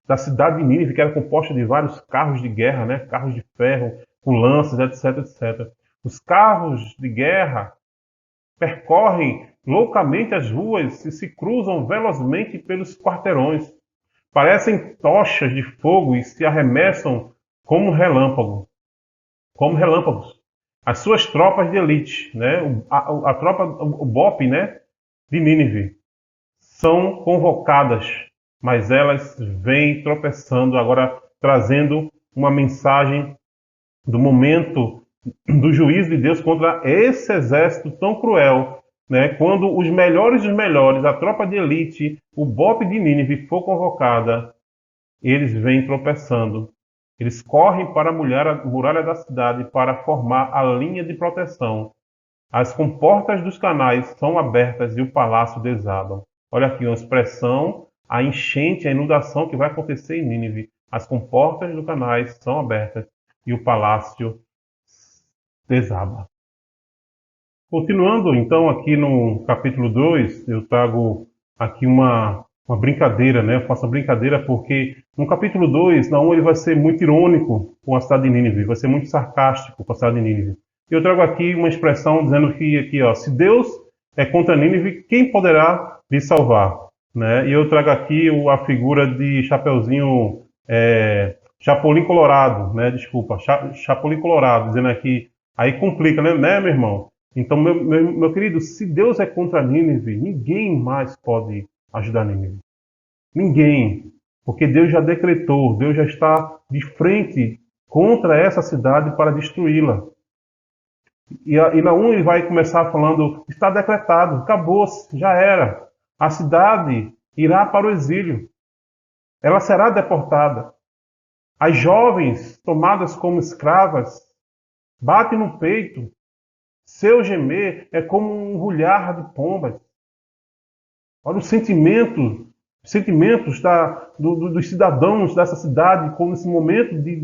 da cidade de Nínive, que era composto de vários carros de guerra, né? Carros de ferro, com lanças, etc, etc. Os carros de guerra percorrem loucamente as ruas e se cruzam velozmente pelos quarteirões. Parecem tochas de fogo e se arremessam como relâmpagos. As suas tropas de elite, né? O BOP, né? De Nínive, são convocadas, mas elas vêm tropeçando, agora trazendo uma mensagem do momento do juízo de Deus contra esse exército tão cruel né? Quando os melhores dos melhores, a tropa de elite, o BOPE de Nínive for convocada, eles vêm tropeçando. Eles correm para a muralha da cidade para formar a linha de proteção. As comportas dos canais são abertas e o palácio desaba. Olha aqui uma expressão, a enchente, a inundação que vai acontecer em Nínive. As comportas dos canais são abertas e o palácio desaba. Continuando, então, aqui no capítulo 2, eu trago aqui uma brincadeira, né? Eu faço uma brincadeira porque no capítulo 2, Naum ele vai ser muito irônico com a cidade de Nínive, vai ser muito sarcástico com a cidade de Nínive. Eu trago aqui uma expressão dizendo que, aqui, ó, se Deus é contra Nínive, quem poderá lhe salvar? Né? E eu trago aqui a figura de Chapeuzinho, Chapolin Colorado, né? Desculpa, Chapolin Colorado, dizendo aqui, aí complica, né, meu irmão? Então, meu querido, se Deus é contra Nínive, ninguém mais pode ajudar Nínive. Ninguém. Porque Deus já decretou, Deus já está de frente contra essa cidade para destruí-la. E Naum ele vai começar falando, está decretado, acabou-se, já era. A cidade irá para o exílio. Ela será deportada. As jovens, tomadas como escravas, batem no peito. Seu gemer é como um rulhar de pombas. Olha os sentimentos dos cidadãos dessa cidade com esse momento de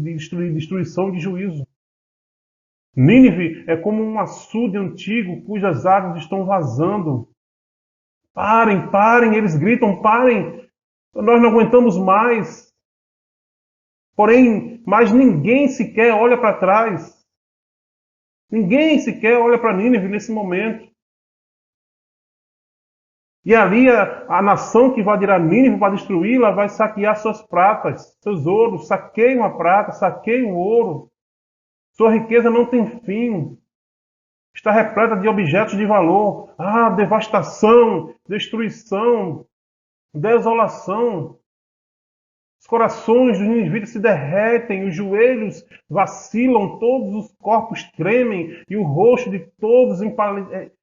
destruição e de juízo. Nínive é como um açude antigo cujas águas estão vazando. Parem, parem, eles gritam, parem, nós não aguentamos mais. Porém, mas ninguém sequer olha para trás. Ninguém sequer olha para Nínive nesse momento. E ali a nação que invadirá Nínive para destruí-la vai saquear suas pratas, seus ouros, saqueiam a prata, saqueiam o ouro. Sua riqueza não tem fim. Está repleta de objetos de valor. Ah, devastação, destruição, desolação. Os corações dos ninivitas se derretem, os joelhos vacilam, todos os corpos tremem e o rosto de todos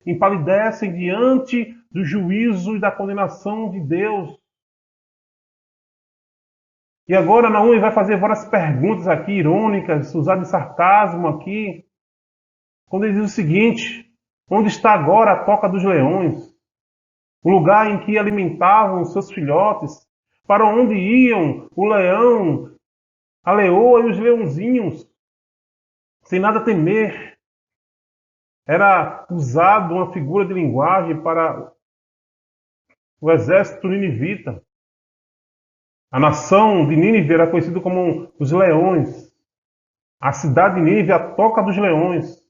empalidecem diante do juízo e da condenação de Deus. E agora Naum vai fazer várias perguntas aqui, irônicas, usar de sarcasmo aqui, quando ele diz o seguinte: onde está agora a toca dos leões? O lugar em que alimentavam os seus filhotes? Para onde iam o leão, a leoa e os leãozinhos? Sem nada temer. Era usado uma figura de linguagem para o exército ninivita. A nação de Nínive era conhecida como os leões. A cidade de Nínive, a toca dos leões.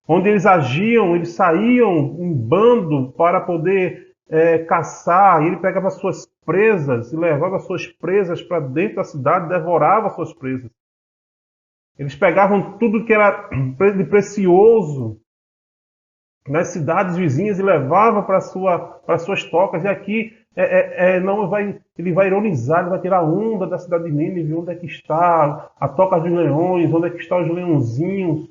Onde eles agiam, eles saíam em bando para poder caçar. E ele pegava suas presas e levava suas presas para dentro da cidade, devorava suas presas. Eles pegavam tudo que era de precioso nas cidades vizinhas e levavam para suas tocas. E aqui ele vai ironizar, ele vai tirar onda da cidade de Nínive. Onde é que está a toca dos leões? Onde é que estão os leãozinhos?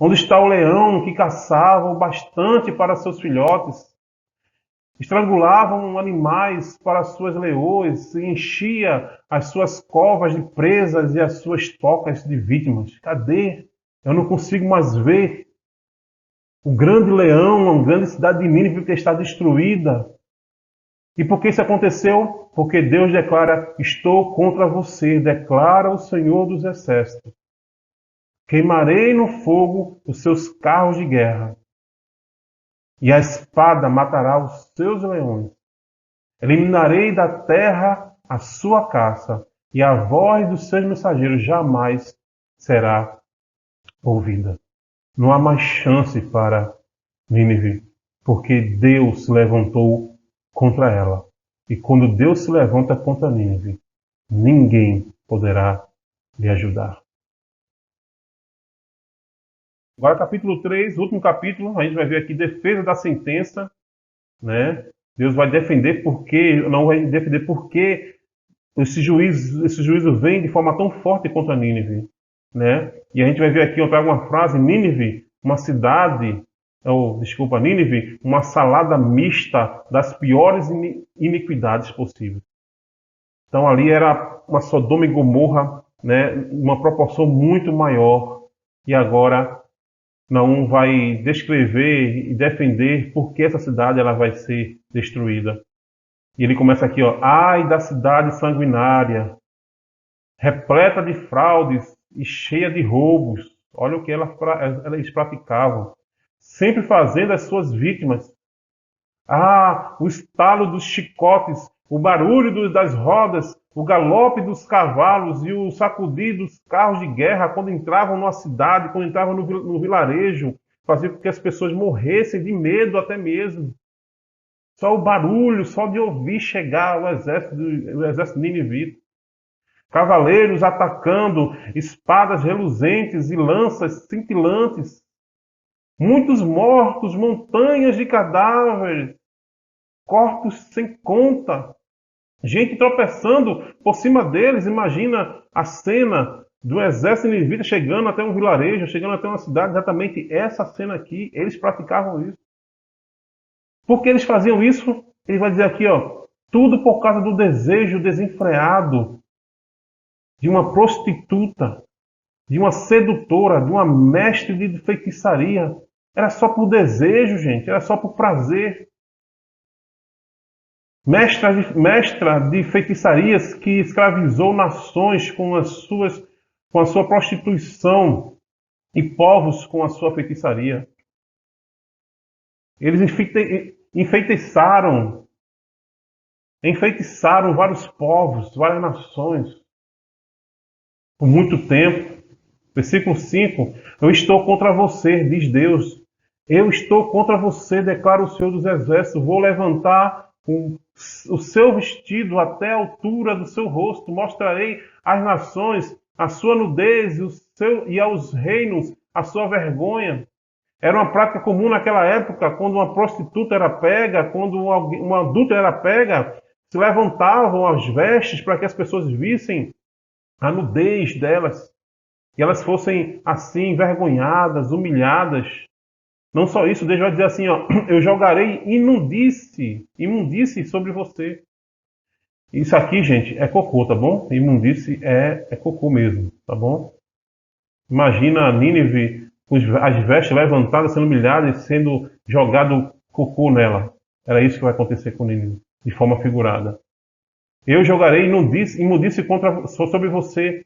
Onde está o leão que caçava o bastante para seus filhotes? Estrangulavam animais para suas leoas, e enchia as suas covas de presas e as suas tocas de vítimas. Cadê? Eu não consigo mais ver o grande leão, a grande cidade de Nínive que está destruída. E por que isso aconteceu? Porque Deus declara: estou contra você, declara o Senhor dos Exércitos. Queimarei no fogo os seus carros de guerra, e a espada matará os seus leões. Eliminarei da terra a sua caça, e a voz dos seus mensageiros jamais será ouvida. Não há mais chance para Nínive, porque Deus se levantou contra ela. E quando Deus se levanta contra Nínive, ninguém poderá lhe ajudar. Agora, capítulo 3, último capítulo, a gente vai ver aqui defesa da sentença, né? Deus vai defender porque esse juízo vem de forma tão forte contra Nínive, né? E a gente vai ver aqui, eu trago uma frase: Nínive uma cidade, ou desculpa, Nínive, uma salada mista das piores iniquidades possíveis. Então ali era uma Sodoma e Gomorra, né, uma proporção muito maior. E agora Naum vai descrever e defender por que essa cidade ela vai ser destruída. E ele começa aqui, ó, ai da cidade sanguinária, repleta de fraudes e cheia de roubos. Olha o que eles praticavam, sempre fazendo as suas vítimas. Ah, o estalo dos chicotes, o barulho das rodas, o galope dos cavalos e o sacudir dos carros de guerra quando entravam numa cidade, quando entravam no vilarejo, fazia com que as pessoas morressem de medo até mesmo. Só o barulho, só de ouvir chegar o exército ninivita. Cavaleiros atacando, espadas reluzentes e lanças cintilantes. Muitos mortos, montanhas de cadáveres, corpos sem conta. Gente tropeçando por cima deles. Imagina a cena do exército ninivita chegando até um vilarejo, chegando até uma cidade. Exatamente essa cena aqui, eles praticavam isso. Por que eles faziam isso? Ele vai dizer aqui, ó, tudo por causa do desejo desenfreado de uma prostituta, de uma sedutora, de uma mestre de feitiçaria. Era só por desejo, gente, era só por prazer. Mestra de feitiçarias que escravizou nações com a sua prostituição e povos com a sua feitiçaria. Eles enfeitiçaram vários povos, várias nações, por muito tempo. Versículo 5, eu estou contra você, diz Deus. Eu estou contra você, declara o Senhor dos Exércitos. Vou levantar o seu vestido até a altura do seu rosto. Mostrarei às nações a sua nudez e aos reinos a sua vergonha. Era uma prática comum naquela época, quando uma prostituta era pega, quando uma adulta era pega, se levantavam as vestes para que as pessoas vissem a nudez delas. E elas fossem assim envergonhadas, humilhadas. Não só isso, Deus vai dizer assim, ó, eu jogarei imundice sobre você. Isso aqui, gente, é cocô, tá bom? Imundice é cocô mesmo, tá bom? Imagina Nínive com as vestes levantadas, sendo humilhadas e sendo jogado cocô nela. Era isso que vai acontecer com Nínive, de forma figurada. Eu jogarei imundice sobre você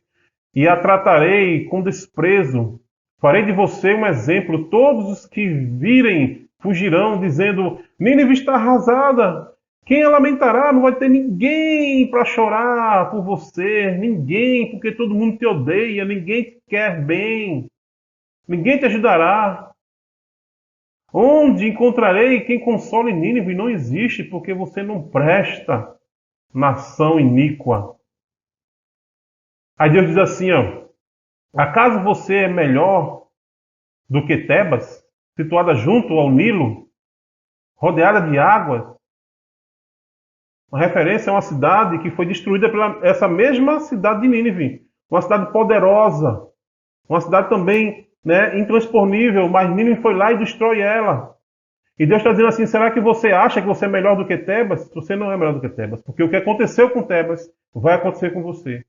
e a tratarei com desprezo. Farei de você um exemplo. Todos os que virem fugirão, dizendo, Nínive está arrasada. Quem a lamentará? Não vai ter ninguém para chorar por você. Ninguém, porque todo mundo te odeia. Ninguém te quer bem. Ninguém te ajudará. Onde encontrarei quem console Nínive? Não existe, porque você não presta, nação iníqua. Aí Deus diz assim, ó, acaso você é melhor do que Tebas, situada junto ao Nilo, rodeada de águas? Uma referência a uma cidade que foi destruída pela essa mesma cidade de Nínive, uma cidade poderosa, uma cidade também, né, intransponível, mas Nínive foi lá e destrói ela. E Deus está dizendo assim, será que você acha que você é melhor do que Tebas? Você não é melhor do que Tebas, porque o que aconteceu com Tebas vai acontecer com você.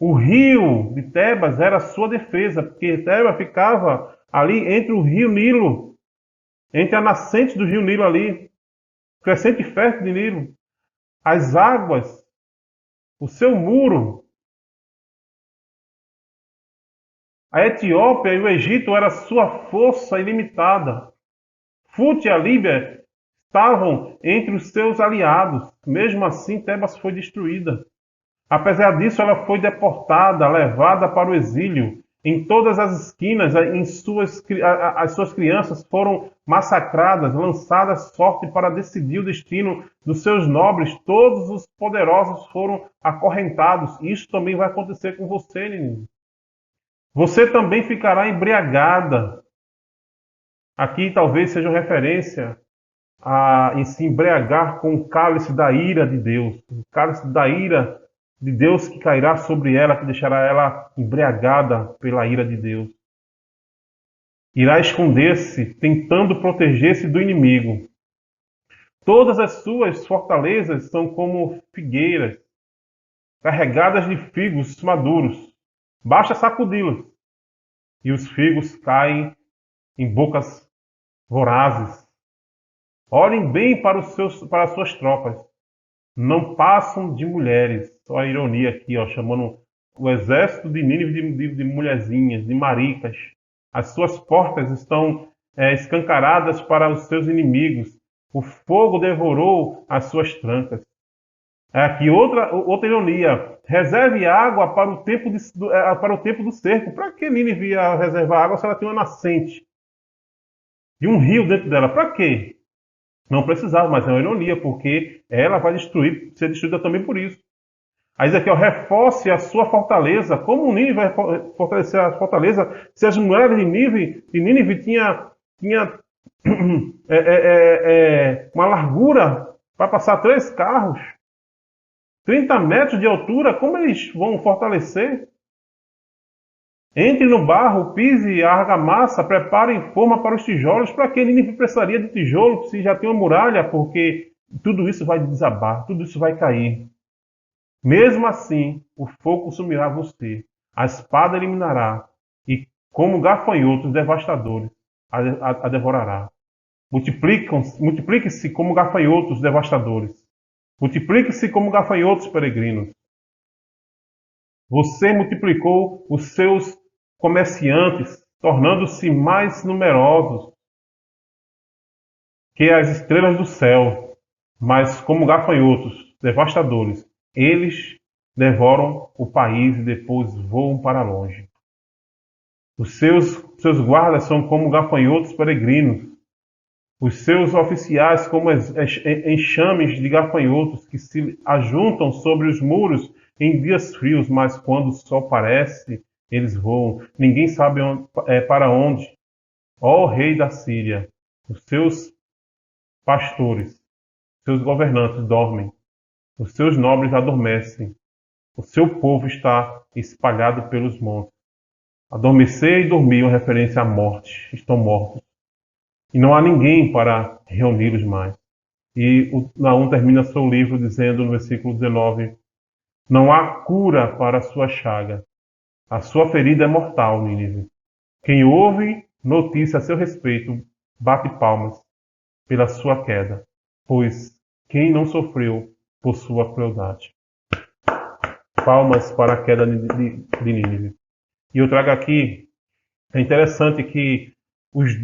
O rio de Tebas era a sua defesa, porque Tebas ficava ali entre o rio Nilo, entre a nascente do rio Nilo ali, crescente fértil de Nilo. As águas, o seu muro. A Etiópia e o Egito era sua força ilimitada. Fut e a Líbia estavam entre os seus aliados. Mesmo assim, Tebas foi destruída. Apesar disso, ela foi deportada, levada para o exílio. Em todas as esquinas, as suas crianças foram massacradas, lançadas sorte para decidir o destino dos seus nobres. Todos os poderosos foram acorrentados. Isso também vai acontecer com você, menino. Você também ficará embriagada. Aqui talvez seja uma referência em se embriagar com o cálice da ira de Deus. O cálice da ira de Deus que cairá sobre ela, que deixará ela embriagada pela ira de Deus. Irá esconder-se, tentando proteger-se do inimigo. Todas as suas fortalezas são como figueiras, carregadas de figos maduros. Basta sacudi-las, e os figos caem em bocas vorazes. Olhem bem para as suas tropas. Não passam de mulheres. Olha a ironia aqui, ó, chamando o exército de Nínive de mulherzinhas, de maricas. As suas portas estão escancaradas para os seus inimigos. O fogo devorou as suas trancas. Aqui outra ironia. Reserve água para o tempo do cerco. Para que Nínive ia reservar água se ela tem uma nascente de um rio dentro dela? Para quê? Não precisava, mas é uma ironia, porque ela vai ser destruída também por isso. Aí diz aqui, ó, reforce a sua fortaleza. Como Nínive vai fortalecer a fortaleza se as mulheres de Nínive tinha uma largura para passar 3 carros, 30 metros de altura? Como eles vão fortalecer? Entre no barro, pise a argamassa, preparem forma para os tijolos. Para que Nínive precisaria de tijolo se já tem uma muralha? Porque tudo isso vai desabar, tudo isso vai cair. Mesmo assim, o fogo consumirá você, a espada eliminará, e como gafanhotos devastadores a devorará. Multiplique-se como gafanhotos devastadores. Multiplique-se como gafanhotos peregrinos. Você multiplicou os seus comerciantes, tornando-se mais numerosos que as estrelas do céu, mas como gafanhotos devastadores, eles devoram o país e depois voam para longe. Os seus guardas são como gafanhotos peregrinos, os seus oficiais como enxames de gafanhotos que se ajuntam sobre os muros em dias frios, mas quando o sol aparece, eles voam. Ninguém sabe para onde. Ó rei da Síria, os seus pastores, seus governantes dormem, os seus nobres adormecem, o seu povo está espalhado pelos montes. Adormecer e dormir é uma referência à morte, estão mortos. E não há ninguém para reuni-los mais. E o Naum termina seu livro dizendo no versículo 19, não há cura para a sua chaga. A sua ferida é mortal, Nínive. Quem ouve notícia a seu respeito, bate palmas pela sua queda, pois quem não sofreu por sua crueldade. Palmas para a queda de Nínive. E eu trago aqui, é interessante que os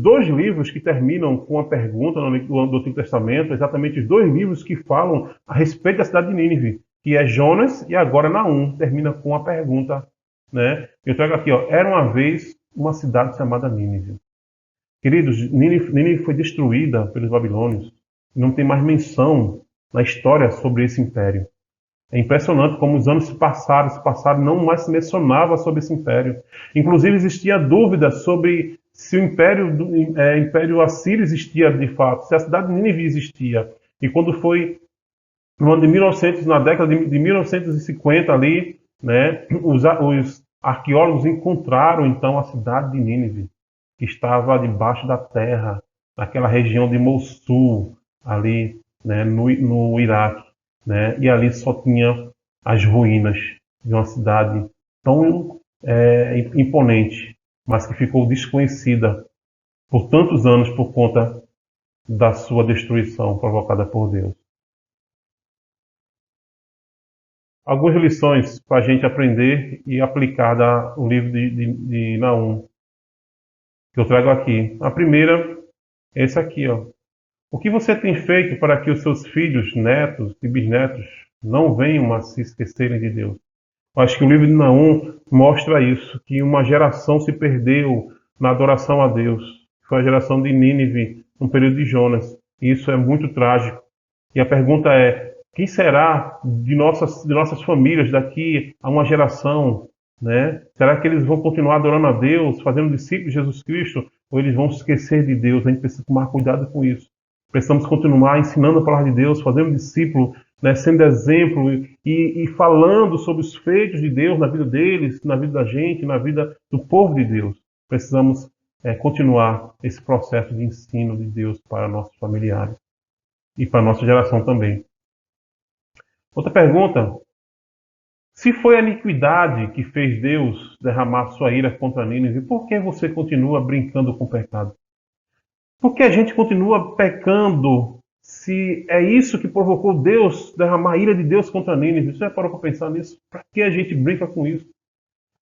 2 livros que terminam com a pergunta do Antigo Testamento, exatamente os 2 livros que falam a respeito da cidade de Nínive, que é Jonas e agora Naum, termina com a pergunta, né? Eu trago aqui, ó, era uma vez uma cidade chamada Nínive. Queridos, Nínive foi destruída pelos babilônios, não tem mais menção na história sobre esse império. É impressionante como os anos se passaram, não mais se mencionava sobre esse império. Inclusive existia dúvida sobre se o império assírio existia de fato, se a cidade de Nínive existia. E quando foi no ano de 1900, na década de 1950 ali, né, os arqueólogos encontraram então a cidade de Nínive, que estava debaixo da terra, naquela região de Mossul, ali, né, no Iraque, né, e ali só tinha as ruínas de uma cidade tão imponente, mas que ficou desconhecida por tantos anos por conta da sua destruição provocada por Deus. Algumas lições para a gente aprender e aplicar do livro de Naum, que eu trago aqui. A primeira é essa aqui, ó. O que você tem feito para que os seus filhos, netos e bisnetos não venham a se esquecerem de Deus? Eu acho que o livro de Naum mostra isso, que uma geração se perdeu na adoração a Deus. Foi a geração de Nínive, no período de Jonas. E isso é muito trágico. E a pergunta é, quem será de nossas famílias daqui a uma geração? Né? Será que eles vão continuar adorando a Deus, fazendo discípulos de Jesus Cristo? Ou eles vão se esquecer de Deus? A gente precisa tomar cuidado com isso. Precisamos continuar ensinando a palavra de Deus, fazendo discípulo, né, sendo exemplo e falando sobre os feitos de Deus na vida deles, na vida da gente, na vida do povo de Deus. precisamos continuar esse processo de ensino de Deus para nossos familiares e para a nossa geração também. Outra pergunta: se foi a iniquidade que fez Deus derramar sua ira contra Nínive, por que você continua brincando com o pecado? Por que a gente continua pecando se é isso que provocou Deus derramar a ira de Deus contra Nínive? Você já parou para pensar nisso? Para que a gente brinca com isso?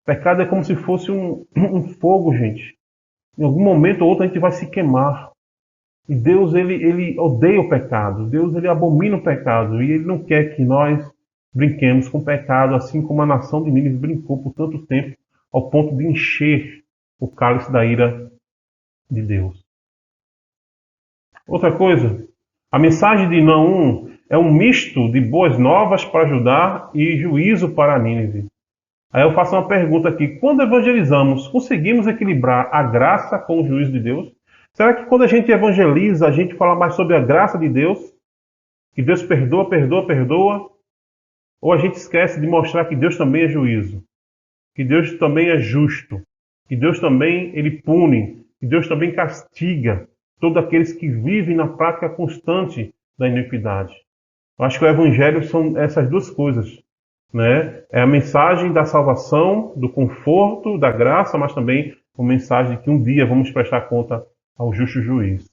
Pecado é como se fosse um fogo, gente. Em algum momento ou outro a gente vai se queimar. E Deus, ele odeia o pecado. Deus, ele abomina o pecado. E ele não quer que nós brinquemos com o pecado, assim como a nação de Nínive brincou por tanto tempo, ao ponto de encher o cálice da ira de Deus. Outra coisa, a mensagem de Naum é um misto de boas novas para Judá e juízo para Nínive. Aí eu faço uma pergunta aqui: quando evangelizamos, conseguimos equilibrar a graça com o juízo de Deus? Será que quando a gente evangeliza, a gente fala mais sobre a graça de Deus? Que Deus perdoa, perdoa, perdoa? Ou a gente esquece de mostrar que Deus também é juízo? Que Deus também é justo? Que Deus também ele pune? Que Deus também castiga todos aqueles que vivem na prática constante da iniquidade? Eu acho que o evangelho são essas duas coisas, né? É a mensagem da salvação, do conforto, da graça, mas também uma mensagem de que um dia vamos prestar conta ao justo juiz.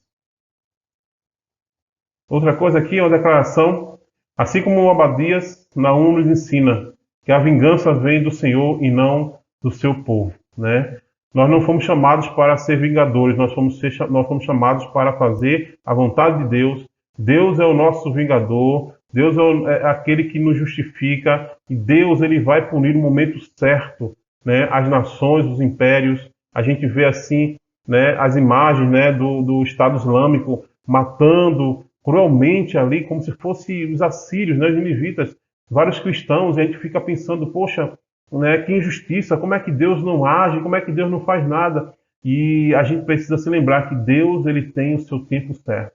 Outra coisa aqui é uma declaração: assim como o Abadias, Naum nos ensina que a vingança vem do Senhor e não do seu povo, né? Nós não fomos chamados para ser vingadores, nós fomos chamados para fazer a vontade de Deus. Deus é o nosso vingador, Deus é aquele que nos justifica, e Deus ele vai punir no momento certo, né, as nações, os impérios. A gente vê assim, né, as imagens, né, do Estado Islâmico matando cruelmente ali, como se fossem os assírios, né, os ninivitas, vários cristãos, e a gente fica pensando: poxa, né, que injustiça, como é que Deus não age, como é que Deus não faz nada? E a gente precisa se lembrar que Deus ele tem o seu tempo certo.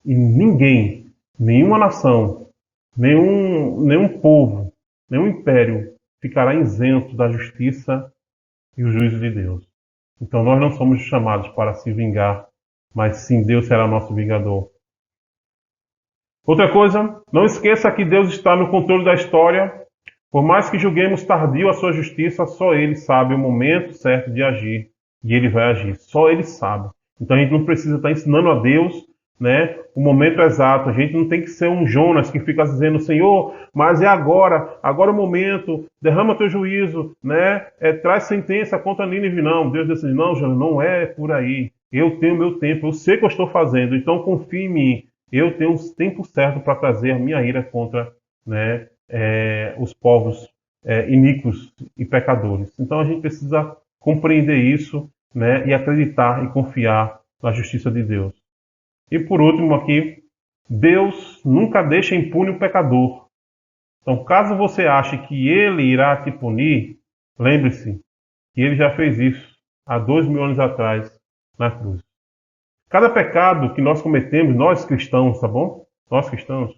E ninguém, nenhuma nação, nenhum povo, nenhum império ficará isento da justiça e o juízo de Deus. Então nós não somos chamados para se vingar, mas sim Deus será nosso vingador. Outra coisa, não esqueça que Deus está no controle da história. Por mais que julguemos tardio a sua justiça, só Ele sabe o momento certo de agir. E Ele vai agir. Só Ele sabe. Então a gente não precisa estar ensinando a Deus, né, o momento exato. A gente não tem que ser um Jonas que fica dizendo: Senhor, mas é agora é o momento, derrama teu juízo, né, traz sentença contra Nínive. Não, Deus diz assim: não, Jonas, não é por aí. Eu tenho meu tempo, eu sei o que eu estou fazendo, então confie em mim. Eu tenho o tempo certo para trazer a minha ira contra, né, os povos iníquos e pecadores. Então a gente precisa compreender isso, né, e acreditar e confiar na justiça de Deus. E por último aqui, Deus nunca deixa impune o pecador. Então, caso você ache que Ele irá te punir, lembre-se que Ele já fez isso há 2000 anos atrás na cruz. Cada pecado que nós cometemos, nós cristãos, tá bom? Nós cristãos,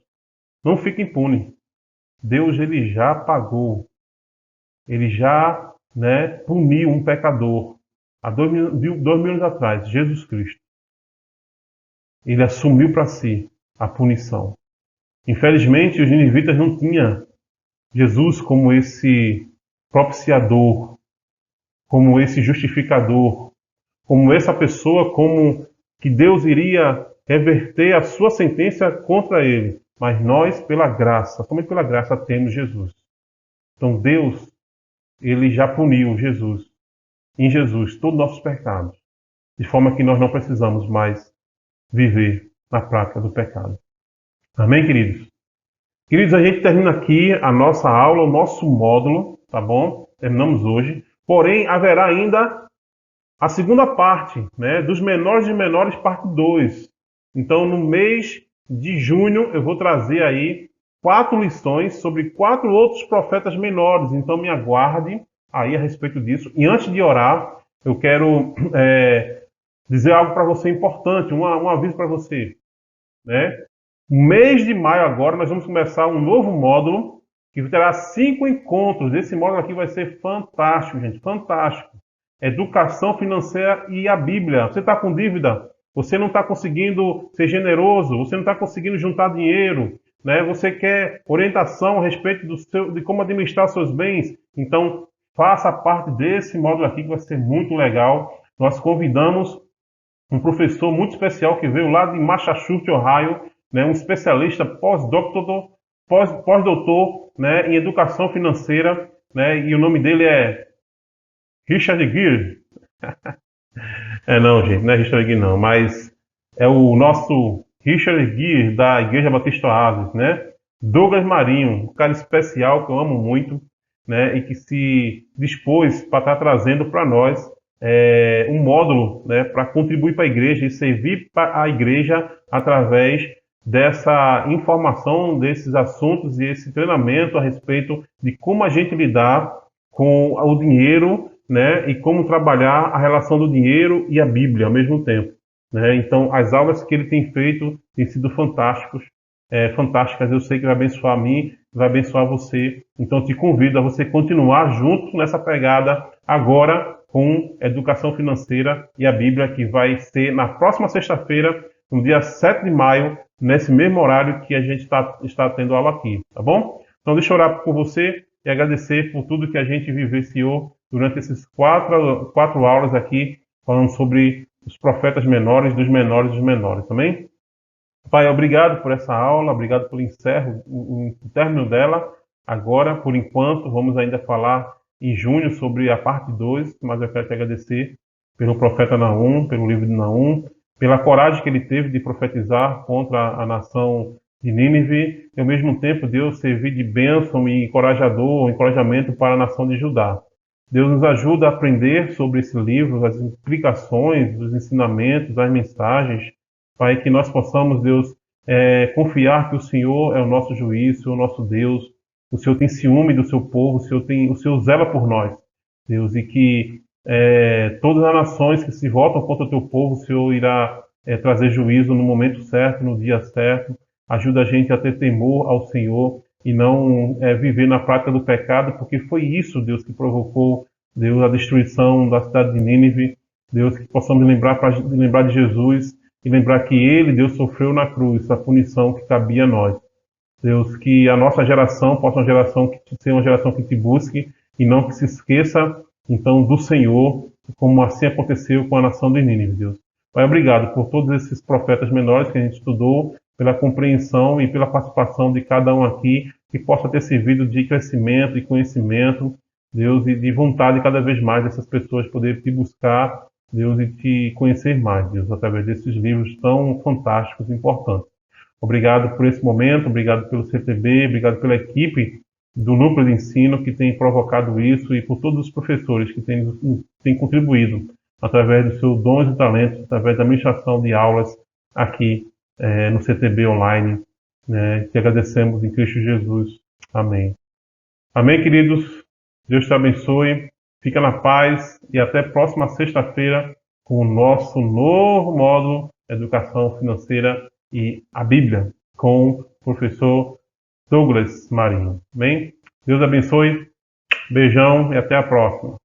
não fica impune. Deus ele já pagou. Ele já, né, puniu um pecador há 2000 anos atrás, Jesus Cristo. Ele assumiu para si a punição. Infelizmente, os ninivitas não tinham Jesus como esse propiciador, como esse justificador, como essa pessoa, como que Deus iria reverter a sua sentença contra ele. Mas nós, pela graça, somente pela graça, temos Jesus. Então Deus, ele já puniu Jesus, em Jesus, todos os nossos pecados, de forma que nós não precisamos mais viver na prática do pecado. Amém, queridos? Queridos, a gente termina aqui a nossa aula, o nosso módulo, tá bom? Terminamos hoje. Porém, haverá ainda a segunda parte, né, dos menores de menores, parte 2. Então, no mês de junho, eu vou trazer aí 4 lições sobre 4 outros profetas menores. Então, me aguarde aí a respeito disso. E antes de orar, eu quero dizer algo para você importante, um aviso para você, né? No mês de maio agora, nós vamos começar um novo módulo que terá 5 encontros. Esse módulo aqui vai ser fantástico, gente, fantástico. educação financeira e a Bíblia. Você está com dívida? Você não está conseguindo ser generoso? Você não está conseguindo juntar dinheiro? Né? Você quer orientação a respeito de como administrar seus bens? Então, faça parte desse módulo aqui que vai ser muito legal. Nós convidamos um professor muito especial que veio lá de Massachusetts, Ohio, né? Um especialista pós-doutor, né? Em educação financeira, né? E o nome dele é Richard Gere. Não, gente, não é Richard Gere não, mas é o nosso Richard Gere da Igreja Batista Oasis, né? Douglas Marinho, um cara especial que eu amo muito, né? E que se dispôs para estar trazendo para nós um módulo, né? Para contribuir para a igreja e servir para a igreja através dessa informação, desses assuntos e esse treinamento a respeito de como a gente lidar com o dinheiro, né, e como trabalhar a relação do dinheiro e a Bíblia ao mesmo tempo, né? Então, as aulas que ele tem feito têm sido fantásticas. Eu sei que vai abençoar a mim, vai abençoar você. Então, te convido a você continuar junto nessa pegada agora com educação financeira e a Bíblia, que vai ser na próxima sexta-feira, no dia 7 de maio, nesse mesmo horário que a gente está tendo aula aqui, tá bom? Então, deixa eu orar por você e agradecer por tudo que a gente vivenciou durante esses quatro aulas aqui, falando sobre os profetas menores, dos menores, também? Pai, obrigado por essa aula, obrigado pelo o término dela. Agora, por enquanto, vamos ainda falar em junho sobre a parte 2, mas eu quero te agradecer pelo profeta Naum, pelo livro de Naum, pela coragem que ele teve de profetizar contra a nação de Nínive, e ao mesmo tempo, Deus, servir de bênção e encorajamento para a nação de Judá. Deus nos ajuda a aprender sobre esse livro, as implicações, os ensinamentos, as mensagens, para que nós possamos, Deus, confiar que o Senhor é o nosso juiz, o nosso Deus, o Senhor tem ciúme do seu povo, o Senhor zela por nós, Deus, e que todas as nações que se voltam contra o teu povo, o Senhor irá trazer juízo no momento certo, no dia certo. Ajuda a gente a ter temor ao Senhor e não viver na prática do pecado, porque foi isso, Deus, que provocou, Deus, a destruição da cidade de Nínive. Deus, que possamos lembrar de Jesus e lembrar que Ele, Deus, sofreu na cruz a punição que cabia a nós. Deus, que a nossa geração possa ser uma geração que te busque e não que se esqueça, então, do Senhor, como assim aconteceu com a nação de Nínive, Deus. Pai, obrigado por todos esses profetas menores que a gente estudou, pela compreensão e pela participação de cada um aqui, que possa ter servido de crescimento e conhecimento, Deus, e de vontade cada vez mais dessas pessoas poder te buscar, Deus, e te conhecer mais, Deus, através desses livros tão fantásticos e importantes. Obrigado por esse momento, obrigado pelo CTB, obrigado pela equipe do Núcleo de Ensino que tem provocado isso e por todos os professores que têm contribuído através dos seus dons e talentos, através da administração de aulas aqui no CTB Online, né? Te agradecemos em Cristo Jesus. Amém. Amém, queridos. Deus te abençoe. Fica na paz e até próxima sexta-feira com o nosso novo módulo Educação Financeira e a Bíblia, com o professor Douglas Marinho. Bem? Deus abençoe. Beijão e até a próxima.